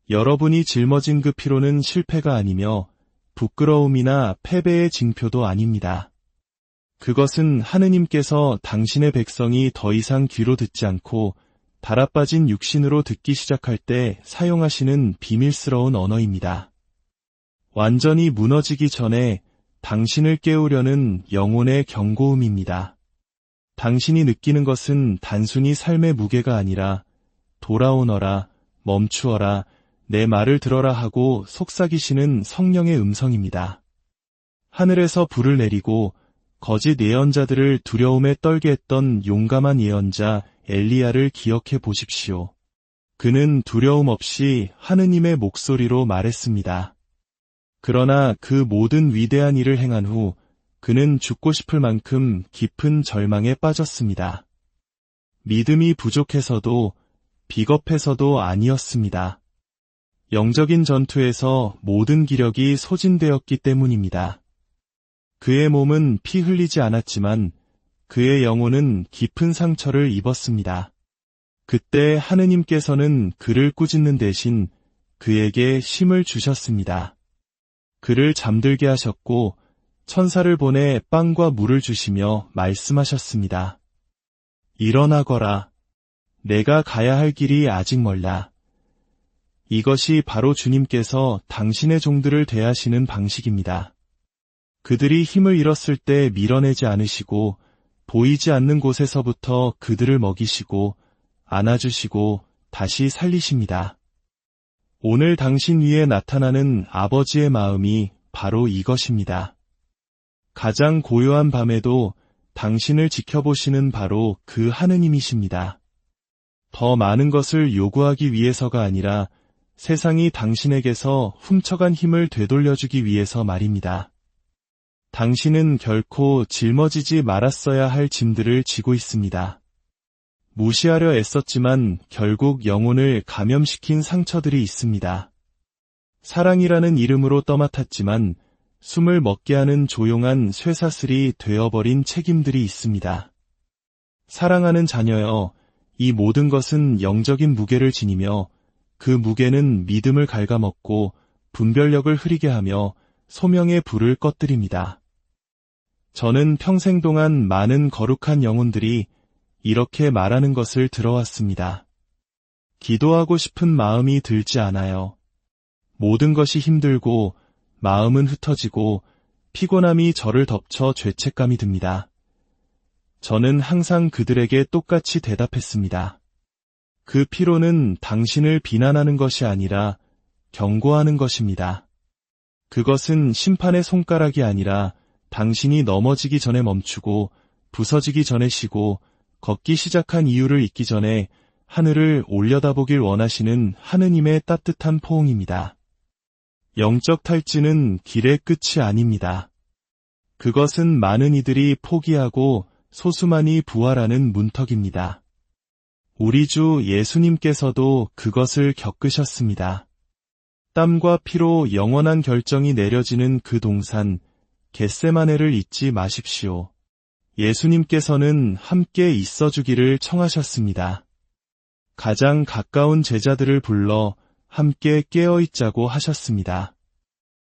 여러분이 짊어진 그 피로는 실패가 아니며 부끄러움이나 패배의 징표도 아닙니다. 그것은 하느님께서 당신의 백성이 더 이상 귀로 듣지 않고 달아빠진 육신으로 듣기 시작할 때 사용하시는 비밀스러운 언어입니다. 완전히 무너지기 전에 당신을 깨우려는 영혼의 경고음입니다. 당신이 느끼는 것은 단순히 삶의 무게가 아니라 돌아오너라, 멈추어라, 내 말을 들어라 하고 속삭이시는 성령의 음성입니다. 하늘에서 불을 내리고 거짓 예언자들을 두려움에 떨게 했던 용감한 예언자 엘리야를 기억해 보십시오. 그는 두려움 없이 하느님의 목소리로 말했습니다. 그러나 그 모든 위대한 일을 행한 후 그는 죽고 싶을 만큼 깊은 절망에 빠졌습니다. 믿음이 부족해서도 비겁해서도 아니었습니다. 영적인 전투에서 모든 기력이 소진되었기 때문입니다. 그의 몸은 피 흘리지 않았지만 그의 영혼은 깊은 상처를 입었습니다. 그때 하느님께서는 그를 꾸짖는 대신 그에게 힘을 주셨습니다. 그를 잠들게 하셨고 천사를 보내 빵과 물을 주시며 말씀하셨습니다. 일어나거라. 내가 가야 할 길이 아직 멀다. 이것이 바로 주님께서 당신의 종들을 대하시는 방식입니다. 그들이 힘을 잃었을 때 밀어내지 않으시고 보이지 않는 곳에서부터 그들을 먹이시고 안아주시고 다시 살리십니다. 오늘 당신 위에 나타나는 아버지의 마음이 바로 이것입니다. 가장 고요한 밤에도 당신을 지켜보시는 바로 그 하느님이십니다. 더 많은 것을 요구하기 위해서가 아니라 세상이 당신에게서 훔쳐간 힘을 되돌려주기 위해서 말입니다. 당신은 결코 짊어지지 말았어야 할 짐들을 지고 있습니다. 무시하려 애썼지만 결국 영혼을 감염시킨 상처들이 있습니다. 사랑이라는 이름으로 떠맡았지만 숨을 먹게 하는 조용한 쇠사슬이 되어버린 책임들이 있습니다. 사랑하는 자녀여, 이 모든 것은 영적인 무게를 지니며 그 무게는 믿음을 갉아먹고 분별력을 흐리게 하며 소명의 불을 꺼뜨립니다. 저는 평생 동안 많은 거룩한 영혼들이 이렇게 말하는 것을 들어왔습니다. 기도하고 싶은 마음이 들지 않아요. 모든 것이 힘들고 마음은 흩어지고 피곤함이 저를 덮쳐 죄책감이 듭니다. 저는 항상 그들에게 똑같이 대답했습니다. 그 피로는 당신을 비난하는 것이 아니라 경고하는 것입니다. 그것은 심판의 손가락이 아니라 당신이 넘어지기 전에 멈추고 부서지기 전에 쉬고 걷기 시작한 이유를 잊기 전에 하늘을 올려다보길 원하시는 하느님의 따뜻한 포옹입니다. 영적 탈진은 길의 끝이 아닙니다. 그것은 많은 이들이 포기하고 소수만이 부활하는 문턱입니다. 우리 주 예수님께서도 그것을 겪으셨습니다. 땀과 피로 영원한 결정이 내려지는 그 동산, 겟세마네를 잊지 마십시오. 예수님께서는 함께 있어주기를 청하셨습니다. 가장 가까운 제자들을 불러 함께 깨어있자고 하셨습니다.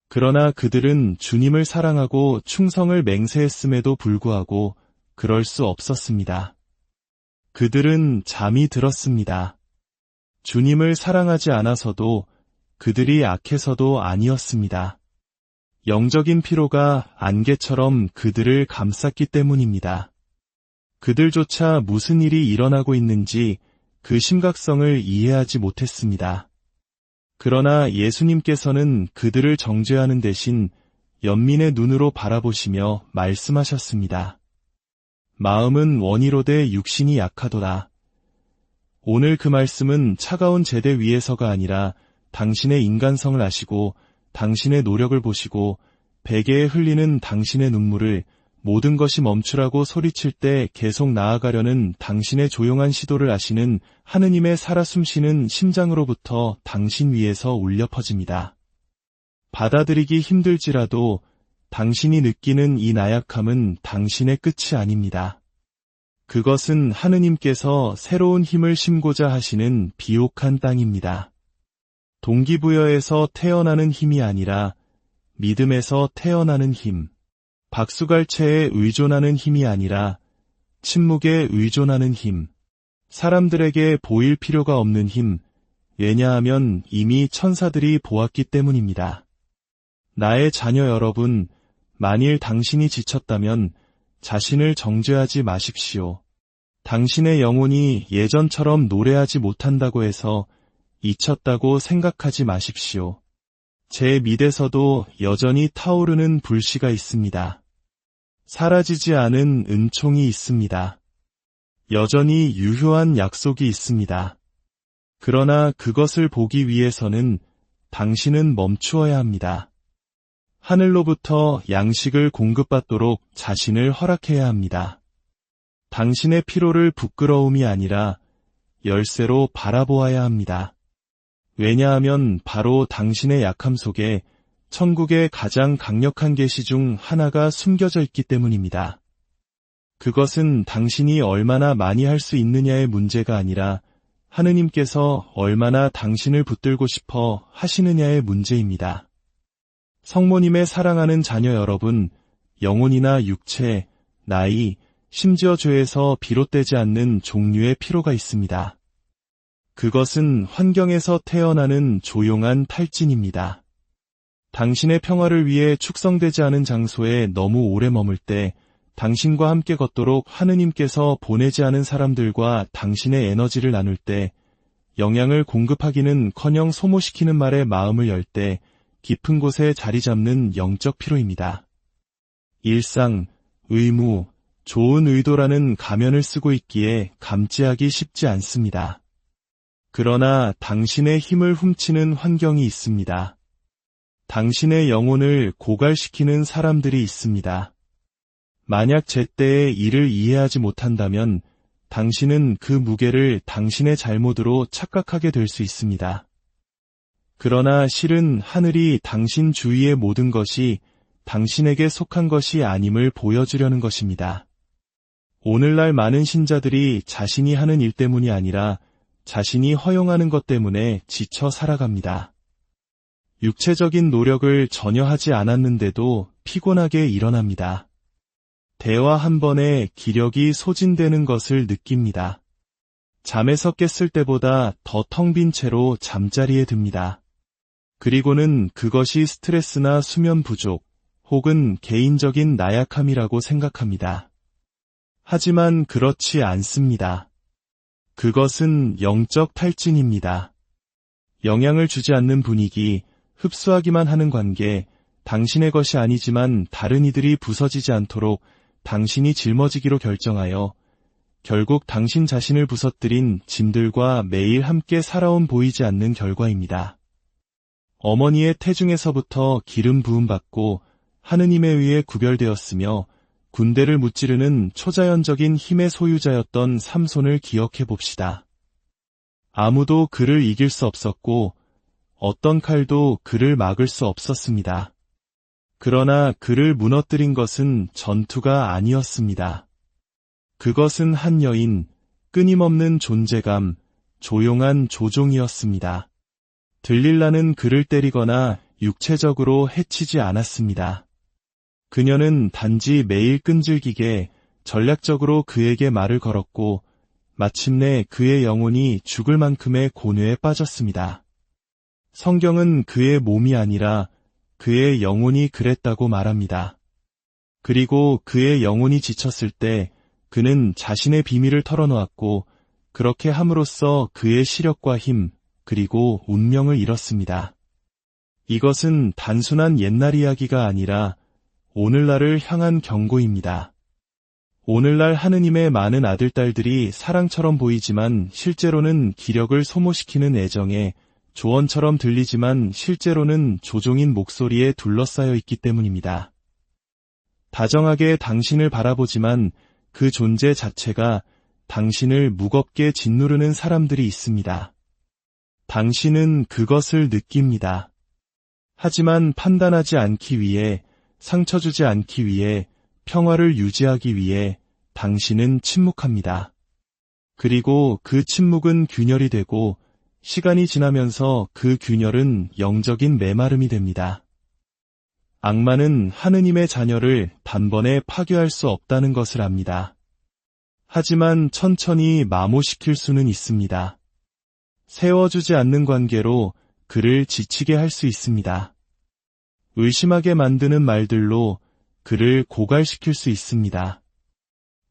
그러나 그들은 주님을 사랑하고 충성을 맹세했음에도 불구하고 그럴 수 없었습니다. 그들은 잠이 들었습니다. 주님을 사랑하지 않아서도 그들이 악해서도 아니었습니다. 영적인 피로가 안개처럼 그들을 감쌌기 때문입니다. 그들조차 무슨 일이 일어나고 있는지 그 심각성을 이해하지 못했습니다. 그러나 예수님께서는 그들을 정죄하는 대신 연민의 눈으로 바라보시며 말씀하셨습니다. 마음은 원이로되 육신이 약하도다. 오늘 그 말씀은 차가운 제대 위에서가 아니라 당신의 인간성을 아시고 당신의 노력을 보시고 베개에 흘리는 당신의 눈물을 모든 것이 멈추라고 소리칠 때 계속 나아가려는 당신의 조용한 시도를 아시는 하느님의 살아 숨쉬는 심장으로부터 당신 위에서 울려 퍼집니다. 받아들이기 힘들지라도 당신이 느끼는 이 나약함은 당신의 끝이 아닙니다. 그것은 하느님께서 새로운 힘을 심고자 하시는 비옥한 땅입니다. 동기부여에서 태어나는 힘이 아니라 믿음에서 태어나는 힘, 박수갈채에 의존하는 힘이 아니라 침묵에 의존하는 힘, 사람들에게 보일 필요가 없는 힘, 왜냐하면 이미 천사들이 보았기 때문입니다. 나의 자녀 여러분, 만일 당신이 지쳤다면 자신을 정죄하지 마십시오. 당신의 영혼이 예전처럼 노래하지 못한다고 해서 잊혔다고 생각하지 마십시오. 제 밑에서도 여전히 타오르는 불씨가 있습니다. 사라지지 않은 은총이 있습니다. 여전히 유효한 약속이 있습니다. 그러나 그것을 보기 위해서는 당신은 멈추어야 합니다. 하늘로부터 양식을 공급받도록 자신을 허락해야 합니다. 당신의 피로를 부끄러움이 아니라 열쇠로 바라보아야 합니다. 왜냐하면 바로 당신의 약함 속에 천국의 가장 강력한 계시 중 하나가 숨겨져 있기 때문입니다. 그것은 당신이 얼마나 많이 할 수 있느냐의 문제가 아니라 하느님께서 얼마나 당신을 붙들고 싶어 하시느냐의 문제입니다. 성모님의 사랑하는 자녀 여러분, 영혼이나 육체, 나이, 심지어 죄에서 비롯되지 않는 종류의 피로가 있습니다. 그것은 환경에서 태어나는 조용한 탈진입니다. 당신의 평화를 위해 축성되지 않은 장소에 너무 오래 머물 때 당신과 함께 걷도록 하느님께서 보내지 않은 사람들과 당신의 에너지를 나눌 때 영양을 공급하기는커녕 소모시키는 말에 마음을 열 때 깊은 곳에 자리 잡는 영적 피로입니다. 일상, 의무, 좋은 의도라는 가면을 쓰고 있기에 감지하기 쉽지 않습니다. 그러나 당신의 힘을 훔치는 환경이 있습니다. 당신의 영혼을 고갈시키는 사람들이 있습니다. 만약 제때에 이를 이해하지 못한다면 당신은 그 무게를 당신의 잘못으로 착각하게 될 수 있습니다. 그러나 실은 하늘이 당신 주위의 모든 것이 당신에게 속한 것이 아님을 보여주려는 것입니다. 오늘날 많은 신자들이 자신이 하는 일 때문이 아니라 자신이 허용하는 것 때문에 지쳐 살아갑니다. 육체적인 노력을 전혀 하지 않았는데도 피곤하게 일어납니다. 대화 한 번에 기력이 소진되는 것을 느낍니다. 잠에서 깼을 때보다 더 텅 빈 채로 잠자리에 듭니다. 그리고는 그것이 스트레스나 수면 부족 혹은 개인적인 나약함이라고 생각합니다. 하지만 그렇지 않습니다. 그것은 영적 탈진입니다. 영향을 주지 않는 분위기, 흡수하기만 하는 관계, 당신의 것이 아니지만 다른 이들이 부서지지 않도록 당신이 짊어지기로 결정하여 결국 당신 자신을 부서뜨린 짐들과 매일 함께 살아온 보이지 않는 결과입니다. 어머니의 태중에서부터 기름 부음받고 하느님에 의해 구별되었으며 군대를 무찌르는 초자연적인 힘의 소유자였던 삼손을 기억해 봅시다. 아무도 그를 이길 수 없었고 어떤 칼도 그를 막을 수 없었습니다. 그러나 그를 무너뜨린 것은 전투가 아니었습니다. 그것은 한 여인, 끊임없는 존재감, 조용한 조종이었습니다. 들릴라는 그를 때리거나 육체적으로 해치지 않았습니다. 그녀는 단지 매일 끈질기게 전략적으로 그에게 말을 걸었고 마침내 그의 영혼이 죽을 만큼의 고뇌에 빠졌습니다. 성경은 그의 몸이 아니라 그의 영혼이 그랬다고 말합니다. 그리고 그의 영혼이 지쳤을 때 그는 자신의 비밀을 털어놓았고 그렇게 함으로써 그의 시력과 힘 그리고 운명을 잃었습니다. 이것은 단순한 옛날 이야기가 아니라 오늘날을 향한 경고입니다. 오늘날 하느님의 많은 아들딸들이 사랑처럼 보이지만 실제로는 기력을 소모시키는 애정에 조언처럼 들리지만 실제로는 조종인 목소리에 둘러싸여 있기 때문입니다. 다정하게 당신을 바라보지만 그 존재 자체가 당신을 무겁게 짓누르는 사람들이 있습니다. 당신은 그것을 느낍니다. 하지만 판단하지 않기 위해, 상처 주지 않기 위해, 평화를 유지하기 위해 당신은 침묵합니다. 그리고 그 침묵은 균열이 되고 시간이 지나면서 그 균열은 영적인 메마름이 됩니다. 악마는 하느님의 자녀를 단번에 파괴할 수 없다는 것을 압니다. 하지만 천천히 마모시킬 수는 있습니다. 세워주지 않는 관계로 그를 지치게 할 수 있습니다. 의심하게 만드는 말들로 그를 고갈시킬 수 있습니다.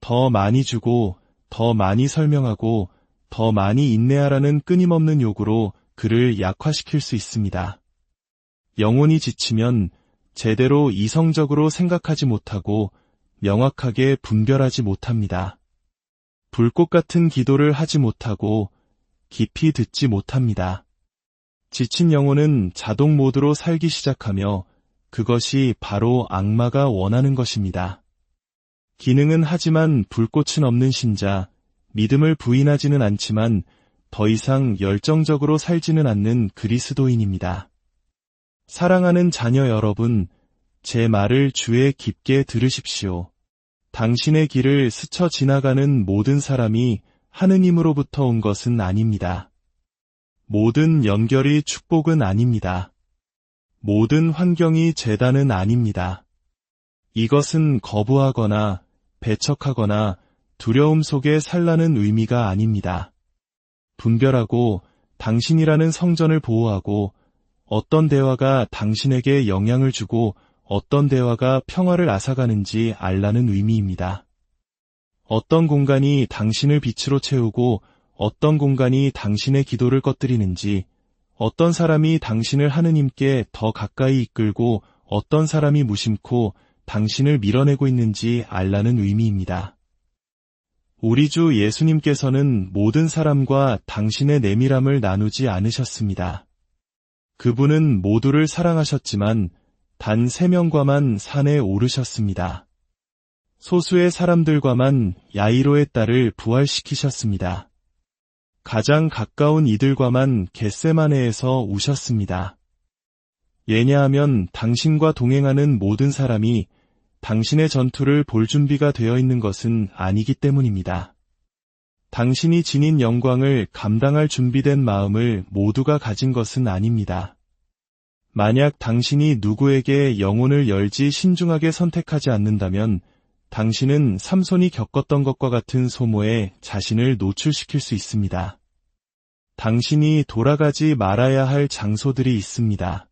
더 많이 주고, 더 많이 설명하고, 더 많이 인내하라는 끊임없는 요구로 그를 약화시킬 수 있습니다. 영혼이 지치면 제대로 이성적으로 생각하지 못하고 명확하게 분별하지 못합니다. 불꽃 같은 기도를 하지 못하고 깊이 듣지 못합니다. 지친 영혼은 자동 모드로 살기 시작하며 그것이 바로 악마가 원하는 것입니다. 기능은 하지만 불꽃은 없는 신자, 믿음을 부인하지는 않지만 더 이상 열정적으로 살지는 않는 그리스도인입니다. 사랑하는 자녀 여러분, 제 말을 주에 깊게 들으십시오. 당신의 길을 스쳐 지나가는 모든 사람이 하느님으로부터 온 것은 아닙니다. 모든 연결이 축복은 아닙니다. 모든 환경이 재단은 아닙니다. 이것은 거부하거나 배척하거나 두려움 속에 살라는 의미가 아닙니다. 분별하고 당신이라는 성전을 보호하고 어떤 대화가 당신에게 영향을 주고 어떤 대화가 평화를 앗아가는지 알라는 의미입니다. 어떤 공간이 당신을 빛으로 채우고 어떤 공간이 당신의 기도를 꺼뜨리는지, 어떤 사람이 당신을 하느님께 더 가까이 이끌고 어떤 사람이 무심코 당신을 밀어내고 있는지 알라는 의미입니다. 우리 주 예수님께서는 모든 사람과 당신의 내밀함을 나누지 않으셨습니다. 그분은 모두를 사랑하셨지만 단 3명과만 산에 오르셨습니다. 소수의 사람들과만 야이로의 딸을 부활시키셨습니다. 가장 가까운 이들과만 겟세마네에서 우셨습니다. 왜냐하면 당신과 동행하는 모든 사람이 당신의 전투를 볼 준비가 되어 있는 것은 아니기 때문입니다. 당신이 지닌 영광을 감당할 준비된 마음을 모두가 가진 것은 아닙니다. 만약 당신이 누구에게 영혼을 열지 신중하게 선택하지 않는다면 당신은 삼손이 겪었던 것과 같은 소모에 자신을 노출시킬 수 있습니다. 당신이 돌아가지 말아야 할 장소들이 있습니다.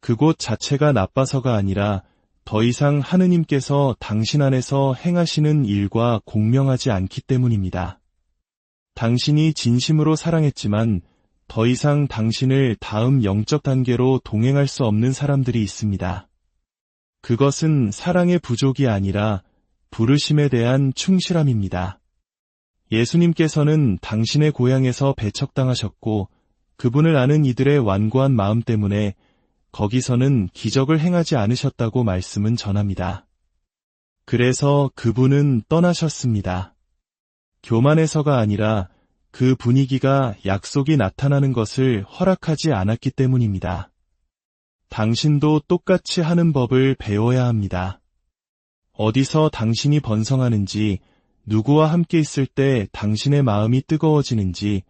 그곳 자체가 나빠서가 아니라 더 이상 하느님께서 당신 안에서 행하시는 일과 공명하지 않기 때문입니다. 당신이 진심으로 사랑했지만 더 이상 당신을 다음 영적 단계로 동행할 수 없는 사람들이 있습니다. 그것은 사랑의 부족이 아니라 부르심에 대한 충실함입니다. 예수님께서는 당신의 고향에서 배척당하셨고 그분을 아는 이들의 완고한 마음 때문에 거기서는 기적을 행하지 않으셨다고 말씀은 전합니다. 그래서 그분은 떠나셨습니다. 교만해서가 아니라 그 분위기가 약속이 나타나는 것을 허락하지 않았기 때문입니다. 당신도 똑같이 하는 법을 배워야 합니다. 어디서 당신이 번성하는지, 누구와 함께 있을 때 당신의 마음이 뜨거워지는지,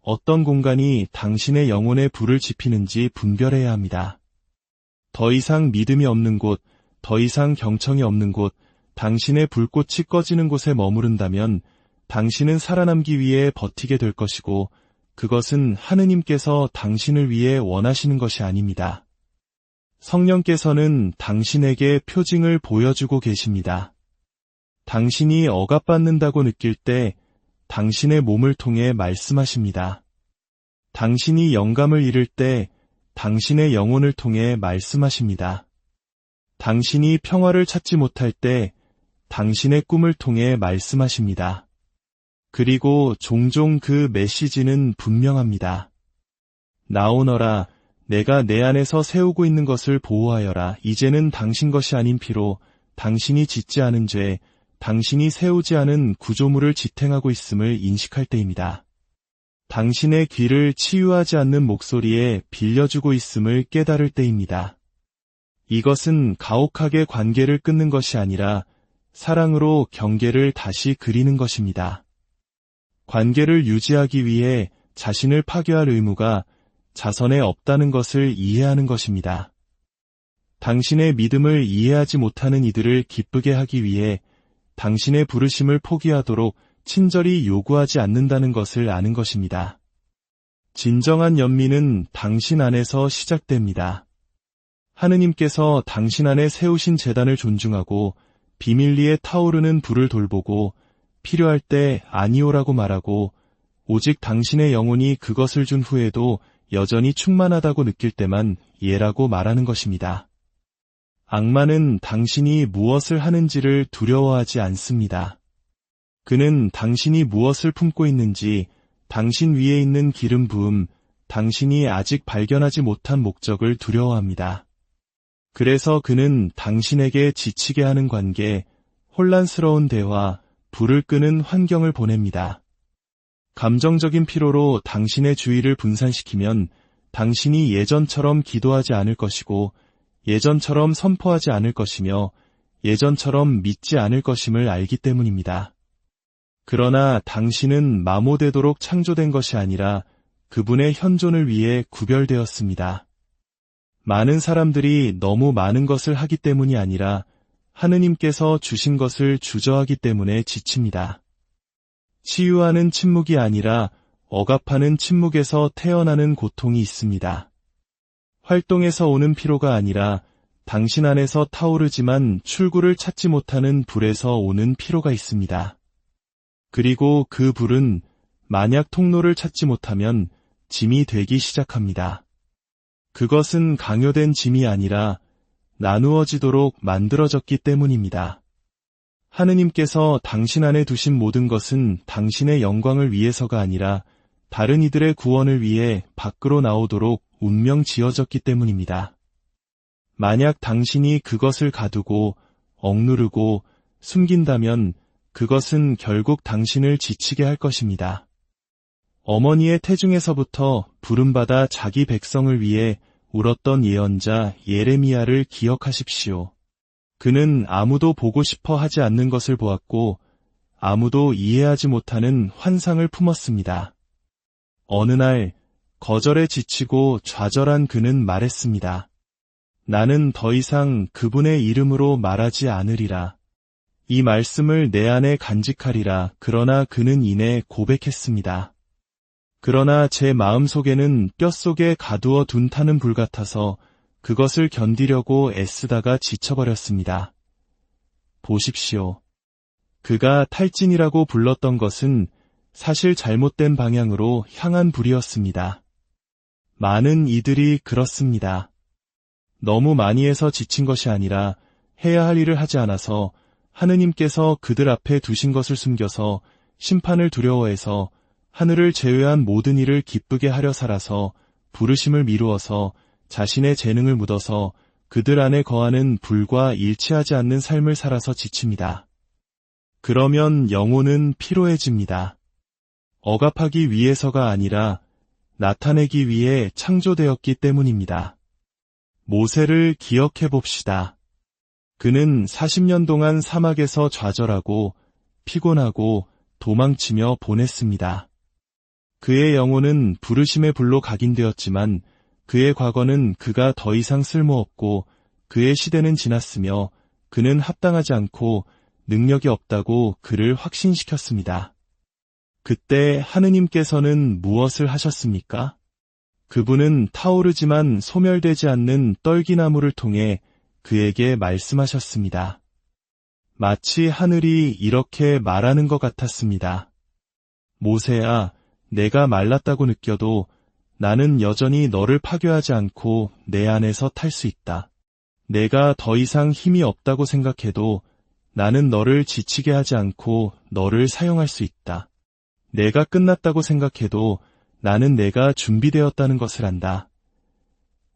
어떤 공간이 당신의 영혼에 불을 지피는지 분별해야 합니다. 더 이상 믿음이 없는 곳, 더 이상 경청이 없는 곳, 당신의 불꽃이 꺼지는 곳에 머무른다면 당신은 살아남기 위해 버티게 될 것이고 그것은 하느님께서 당신을 위해 원하시는 것이 아닙니다. 성령께서는 당신에게 표징을 보여주고 계십니다. 당신이 억압받는다고 느낄 때 당신의 몸을 통해 말씀하십니다. 당신이 영감을 잃을 때 당신의 영혼을 통해 말씀하십니다. 당신이 평화를 찾지 못할 때 당신의 꿈을 통해 말씀하십니다. 그리고 종종 그 메시지는 분명합니다. 나오너라, 내가 내 안에서 세우고 있는 것을 보호하여라. 이제는 당신 것이 아닌 피로 당신이 짓지 않은 죄, 당신이 세우지 않은 구조물을 지탱하고 있음을 인식할 때입니다. 당신의 귀를 치유하지 않는 목소리에 빌려주고 있음을 깨달을 때입니다. 이것은 가혹하게 관계를 끊는 것이 아니라 사랑으로 경계를 다시 그리는 것입니다. 관계를 유지하기 위해 자신을 파괴할 의무가 자선에 없다는 것을 이해하는 것입니다. 당신의 믿음을 이해하지 못하는 이들을 기쁘게 하기 위해 당신의 부르심을 포기하도록 친절히 요구하지 않는다는 것을 아는 것입니다. 진정한 연민은 당신 안에서 시작됩니다. 하느님께서 당신 안에 세우신 제단을 존중하고 비밀리에 타오르는 불을 돌보고 필요할 때 아니오라고 말하고 오직 당신의 영혼이 그것을 준 후에도 여전히 충만하다고 느낄 때만 예라고 말하는 것입니다. 악마는 당신이 무엇을 하는지를 두려워하지 않습니다. 그는 당신이 무엇을 품고 있는지, 당신 위에 있는 기름 부음, 당신이 아직 발견하지 못한 목적을 두려워합니다. 그래서 그는 당신에게 지치게 하는 관계, 혼란스러운 대화, 불을 끄는 환경을 보냅니다. 감정적인 피로로 당신의 주의를 분산시키면 당신이 예전처럼 기도하지 않을 것이고 예전처럼 선포하지 않을 것이며 예전처럼 믿지 않을 것임을 알기 때문입니다. 그러나 당신은 마모되도록 창조된 것이 아니라 그분의 현존을 위해 구별되었습니다. 많은 사람들이 너무 많은 것을 하기 때문이 아니라 하느님께서 주신 것을 주저하기 때문에 지칩니다. 치유하는 침묵이 아니라 억압하는 침묵에서 태어나는 고통이 있습니다. 활동에서 오는 피로가 아니라 당신 안에서 타오르지만 출구를 찾지 못하는 불에서 오는 피로가 있습니다. 그리고 그 불은 만약 통로를 찾지 못하면 짐이 되기 시작합니다. 그것은 강요된 짐이 아니라 나누어지도록 만들어졌기 때문입니다. 하느님께서 당신 안에 두신 모든 것은 당신의 영광을 위해서가 아니라 다른 이들의 구원을 위해 밖으로 나오도록 운명 지어졌기 때문입니다. 만약 당신이 그것을 가두고 억누르고 숨긴다면 그것은 결국 당신을 지치게 할 것입니다. 어머니의 태중에서부터 부름받아 자기 백성을 위해 울었던 예언자 예레미야를 기억하십시오. 그는 아무도 보고 싶어 하지 않는 것을 보았고 아무도 이해하지 못하는 환상을 품었습니다. 어느 날 거절에 지치고 좌절한 그는 말했습니다. 나는 더 이상 그분의 이름으로 말하지 않으리라. 이 말씀을 내 안에 간직하리라. 그러나 그는 이내 고백했습니다. 그러나 제 마음속에는 뼛속에 가두어 둔 타는 불 같아서 그것을 견디려고 애쓰다가 지쳐버렸습니다. 보십시오. 그가 탈진이라고 불렀던 것은 사실 잘못된 방향으로 향한 불이었습니다. 많은 이들이 그렇습니다. 너무 많이 해서 지친 것이 아니라 해야 할 일을 하지 않아서 하느님께서 그들 앞에 두신 것을 숨겨서 심판을 두려워해서 하늘을 제외한 모든 일을 기쁘게 하려 살아서 부르심을 미루어서 자신의 재능을 묻어서 그들 안에 거하는 불과 일치하지 않는 삶을 살아서 지칩니다. 그러면 영혼은 피로해집니다. 억압하기 위해서가 아니라 나타내기 위해 창조되었기 때문입니다. 모세를 기억해 봅시다. 그는 40년 동안 사막에서 좌절하고 피곤하고 도망치며 보냈습니다. 그의 영혼은 부르심의 불로 각인되었지만 그의 과거는 그가 더 이상 쓸모없고 그의 시대는 지났으며 그는 합당하지 않고 능력이 없다고 그를 확신시켰습니다. 그때 하느님께서는 무엇을 하셨습니까? 그분은 타오르지만 소멸되지 않는 떨기나무를 통해 그에게 말씀하셨습니다. 마치 하늘이 이렇게 말하는 것 같았습니다. 모세야, 내가 말랐다고 느껴도 나는 여전히 너를 파괴하지 않고 내 안에서 탈 수 있다. 내가 더 이상 힘이 없다고 생각해도 나는 너를 지치게 하지 않고 너를 사용할 수 있다. 내가 끝났다고 생각해도 나는 내가 준비되었다는 것을 안다.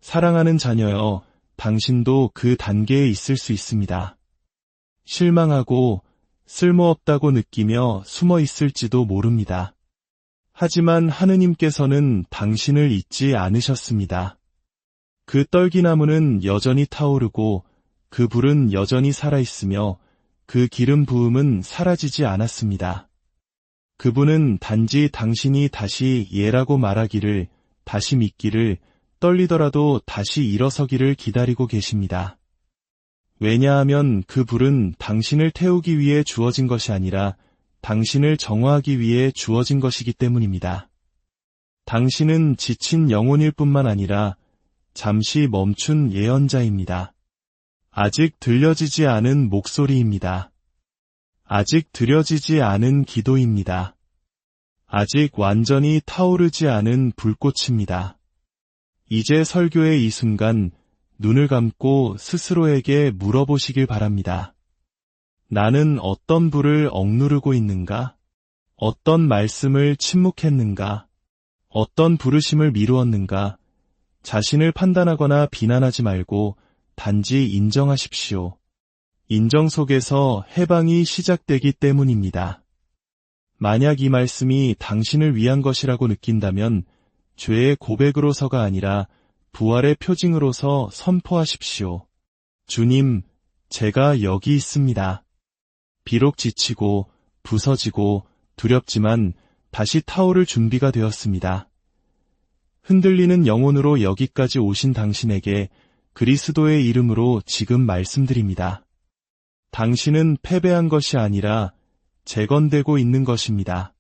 사랑하는 자녀여, 당신도 그 단계에 있을 수 있습니다. 실망하고 쓸모없다고 느끼며 숨어 있을지도 모릅니다. 하지만 하느님께서는 당신을 잊지 않으셨습니다. 그 떨기나무는 여전히 타오르고 그 불은 여전히 살아있으며 그 기름 부음은 사라지지 않았습니다. 그분은 단지 당신이 다시 예라고 말하기를, 다시 믿기를, 떨리더라도 다시 일어서기를 기다리고 계십니다. 왜냐하면 그 불은 당신을 태우기 위해 주어진 것이 아니라 당신을 정화하기 위해 주어진 것이기 때문입니다. 당신은 지친 영혼일 뿐만 아니라 잠시 멈춘 예언자입니다. 아직 들려지지 않은 목소리입니다. 아직 드려지지 않은 기도입니다. 아직 완전히 타오르지 않은 불꽃입니다. 이제 설교의 이 순간 눈을 감고 스스로에게 물어보시길 바랍니다. 나는 어떤 불을 억누르고 있는가? 어떤 말씀을 침묵했는가? 어떤 부르심을 미루었는가? 자신을 판단하거나 비난하지 말고 단지 인정하십시오. 인정 속에서 해방이 시작되기 때문입니다. 만약 이 말씀이 당신을 위한 것이라고 느낀다면 죄의 고백으로서가 아니라 부활의 표징으로서 선포하십시오. 주님, 제가 여기 있습니다. 비록 지치고 부서지고 두렵지만 다시 타오를 준비가 되었습니다. 흔들리는 영혼으로 여기까지 오신 당신에게 그리스도의 이름으로 지금 말씀드립니다. 당신은 패배한 것이 아니라 재건되고 있는 것입니다.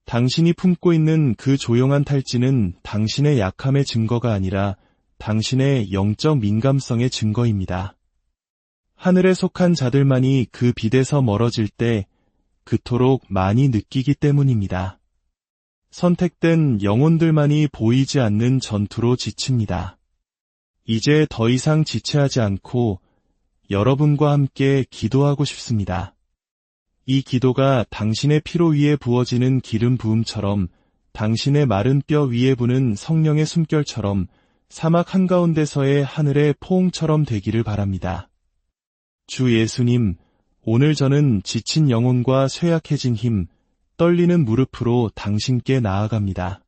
당신이 품고 있는 그 조용한 탈진은 당신의 약함의 증거가 아니라 당신의 영적 민감성의 증거입니다. 하늘에 속한 자들만이 그 빛에서 멀어질 때 그토록 많이 느끼기 때문입니다. 선택된 영혼들만이 보이지 않는 전투로 지칩니다. 이제 더 이상 지체하지 않고 여러분과 함께 기도하고 싶습니다. 이 기도가 당신의 피로 위에 부어지는 기름 부음처럼 당신의 마른 뼈 위에 부는 성령의 숨결처럼 사막 한가운데서의 하늘의 포옹처럼 되기를 바랍니다. 주 예수님, 오늘 저는 지친 영혼과 쇠약해진 힘, 떨리는 무릎으로 당신께 나아갑니다.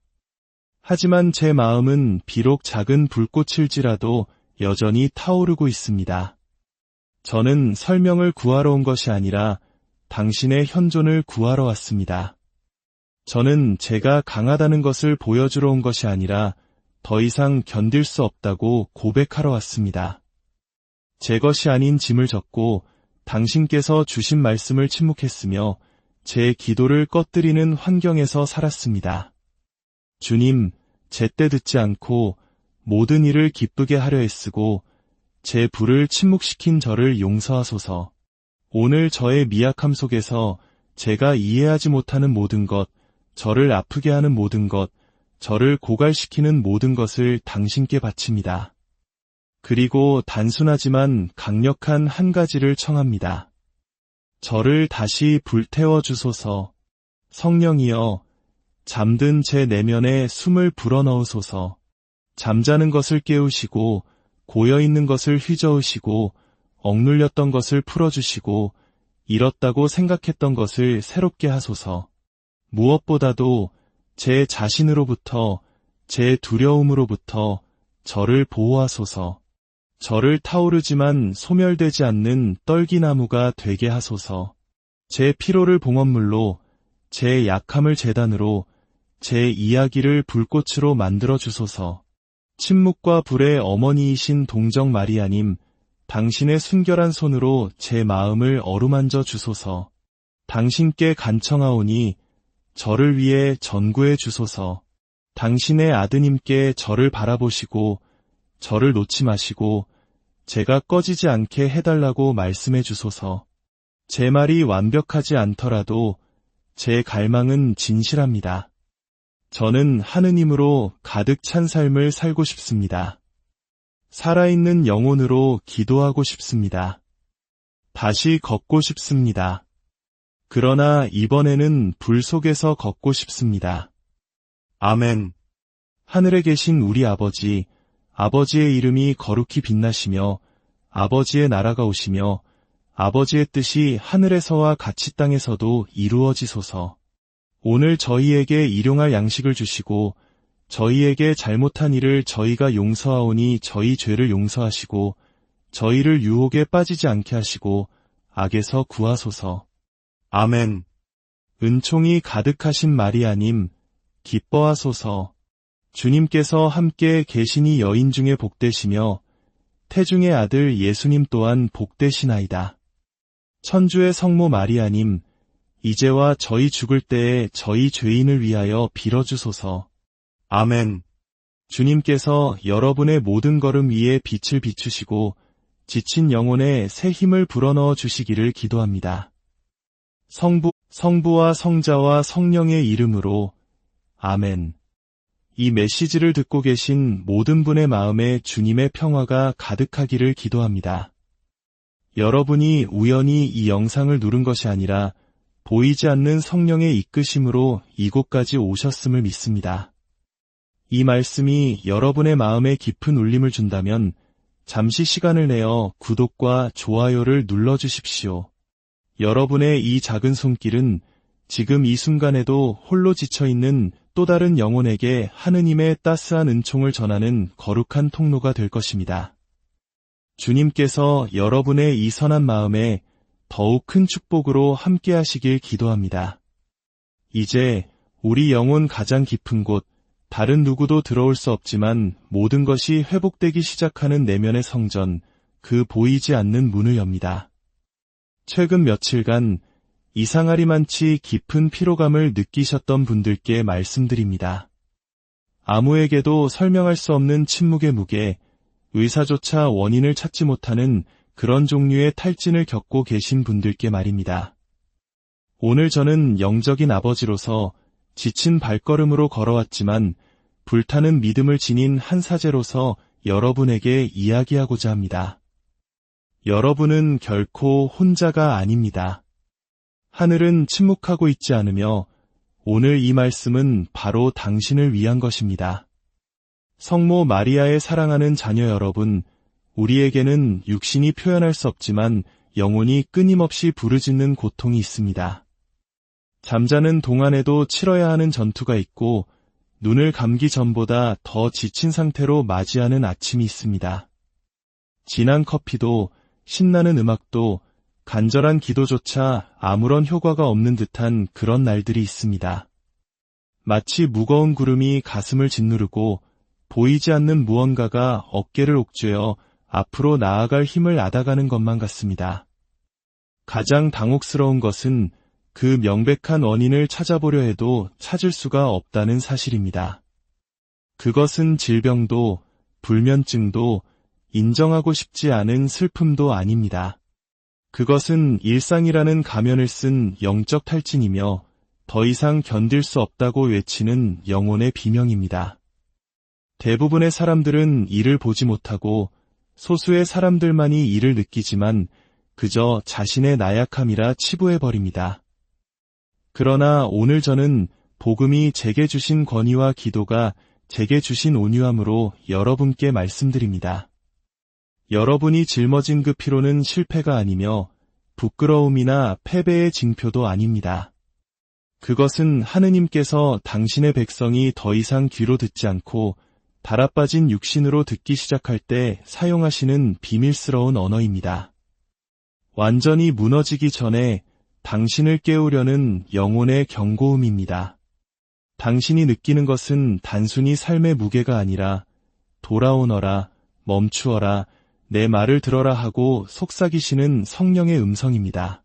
하지만 제 마음은 비록 작은 불꽃일지라도 여전히 타오르고 있습니다. 저는 설명을 구하러 온 것이 아니라 당신의 현존을 구하러 왔습니다. 저는 제가 강하다는 것을 보여주러 온 것이 아니라 더 이상 견딜 수 없다고 고백하러 왔습니다. 제 것이 아닌 짐을 졌고 당신께서 주신 말씀을 침묵했으며 제 기도를 꺼뜨리는 환경에서 살았습니다. 주님, 제때 듣지 않고 모든 일을 기쁘게 하려 애쓰고 제 불을 침묵시킨 저를 용서하소서. 오늘 저의 미약함 속에서 제가 이해하지 못하는 모든 것, 저를 아프게 하는 모든 것, 저를 고갈시키는 모든 것을 당신께 바칩니다. 그리고 단순하지만 강력한 한 가지를 청합니다. 저를 다시 불태워 주소서. 성령이여, 잠든 제 내면에 숨을 불어넣으소서. 잠자는 것을 깨우시고 고여있는 것을 휘저으시고 억눌렸던 것을 풀어주시고 잃었다고 생각했던 것을 새롭게 하소서. 무엇보다도 제 자신으로부터, 제 두려움으로부터 저를 보호하소서. 저를 타오르지만 소멸되지 않는 떨기나무가 되게 하소서. 제 피로를 봉헌물로, 제 약함을 제단으로, 제 이야기를 불꽃으로 만들어 주소서. 침묵과 불의 어머니이신 동정 마리아님, 당신의 순결한 손으로 제 마음을 어루만져 주소서. 당신께 간청하오니 저를 위해 전구해 주소서. 당신의 아드님께 저를 바라보시고 저를 놓지 마시고 제가 꺼지지 않게 해달라고 말씀해 주소서. 제 말이 완벽하지 않더라도 제 갈망은 진실합니다. 저는 하느님으로 가득 찬 삶을 살고 싶습니다. 살아있는 영혼으로 기도하고 싶습니다. 다시 걷고 싶습니다. 그러나 이번에는 불 속에서 걷고 싶습니다. 아멘. 하늘에 계신 우리 아버지, 아버지의 이름이 거룩히 빛나시며 아버지의 나라가 오시며 아버지의 뜻이 하늘에서와 같이 땅에서도 이루어지소서. 오늘 저희에게 일용할 양식을 주시고 저희에게 잘못한 일을 저희가 용서하오니 저희 죄를 용서하시고 저희를 유혹에 빠지지 않게 하시고 악에서 구하소서. 아멘. 은총이 가득하신 마리아님, 기뻐하소서. 주님께서 함께 계시니 여인 중에 복되시며 태중의 아들 예수님 또한 복되시나이다. 천주의 성모 마리아님, 이제와 저희 죽을 때에 저희 죄인을 위하여 빌어주소서. 아멘. 주님께서 여러분의 모든 걸음 위에 빛을 비추시고 지친 영혼에 새 힘을 불어넣어 주시기를 기도합니다. 성부와 성자와 성령의 이름으로 아멘. 이 메시지를 듣고 계신 모든 분의 마음에 주님의 평화가 가득하기를 기도합니다. 여러분이 우연히 이 영상을 누른 것이 아니라 보이지 않는 성령의 이끄심으로 이곳까지 오셨음을 믿습니다. 이 말씀이 여러분의 마음에 깊은 울림을 준다면 잠시 시간을 내어 구독과 좋아요를 눌러주십시오. 여러분의 이 작은 손길은 지금 이 순간에도 홀로 지쳐있는 또 다른 영혼에게 하느님의 따스한 은총을 전하는 거룩한 통로가 될 것입니다. 주님께서 여러분의 이 선한 마음에 더욱 큰 축복으로 함께 하시길 기도합니다. 이제 우리 영혼 가장 깊은 곳, 다른 누구도 들어올 수 없지만 모든 것이 회복되기 시작하는 내면의 성전, 그 보이지 않는 문을 엽니다. 최근 며칠간 이상하리만치 깊은 피로감을 느끼셨던 분들께 말씀드립니다. 아무에게도 설명할 수 없는 침묵의 무게, 의사조차 원인을 찾지 못하는 그런 종류의 탈진을 겪고 계신 분들께 말입니다. 오늘 저는 영적인 아버지로서 지친 발걸음으로 걸어왔지만 불타는 믿음을 지닌 한 사제로서 여러분에게 이야기하고자 합니다. 여러분은 결코 혼자가 아닙니다. 하늘은 침묵하고 있지 않으며 오늘 이 말씀은 바로 당신을 위한 것입니다. 성모 마리아의 사랑하는 자녀 여러분, 우리에게는 육신이 표현할 수 없지만 영혼이 끊임없이 부르짖는 고통이 있습니다. 잠자는 동안에도 치러야 하는 전투가 있고 눈을 감기 전보다 더 지친 상태로 맞이하는 아침이 있습니다. 진한 커피도 신나는 음악도 간절한 기도조차 아무런 효과가 없는 듯한 그런 날들이 있습니다. 마치 무거운 구름이 가슴을 짓누르고 보이지 않는 무언가가 어깨를 옥죄어 앞으로 나아갈 힘을 앗아가는 것만 같습니다. 가장 당혹스러운 것은 그 명백한 원인을 찾아보려 해도 찾을 수가 없다는 사실입니다. 그것은 질병도 불면증도 인정하고 싶지 않은 슬픔도 아닙니다. 그것은 일상이라는 가면을 쓴 영적 탈진이며 더 이상 견딜 수 없다고 외치는 영혼의 비명입니다. 대부분의 사람들은 이를 보지 못하고 소수의 사람들만이 이를 느끼지만 그저 자신의 나약함이라 치부해버립니다. 그러나 오늘 저는 복음이 제게 주신 권위와 기도가 제게 주신 온유함으로 여러분께 말씀드립니다. 여러분이 짊어진 그 피로는 실패가 아니며 부끄러움이나 패배의 징표도 아닙니다. 그것은 하느님께서 당신의 백성이 더 이상 귀로 듣지 않고 달아빠진 육신으로 듣기 시작할 때 사용하시는 비밀스러운 언어입니다. 완전히 무너지기 전에 당신을 깨우려는 영혼의 경고음입니다. 당신이 느끼는 것은 단순히 삶의 무게가 아니라 돌아오너라, 멈추어라, 내 말을 들어라 하고 속삭이시는 성령의 음성입니다.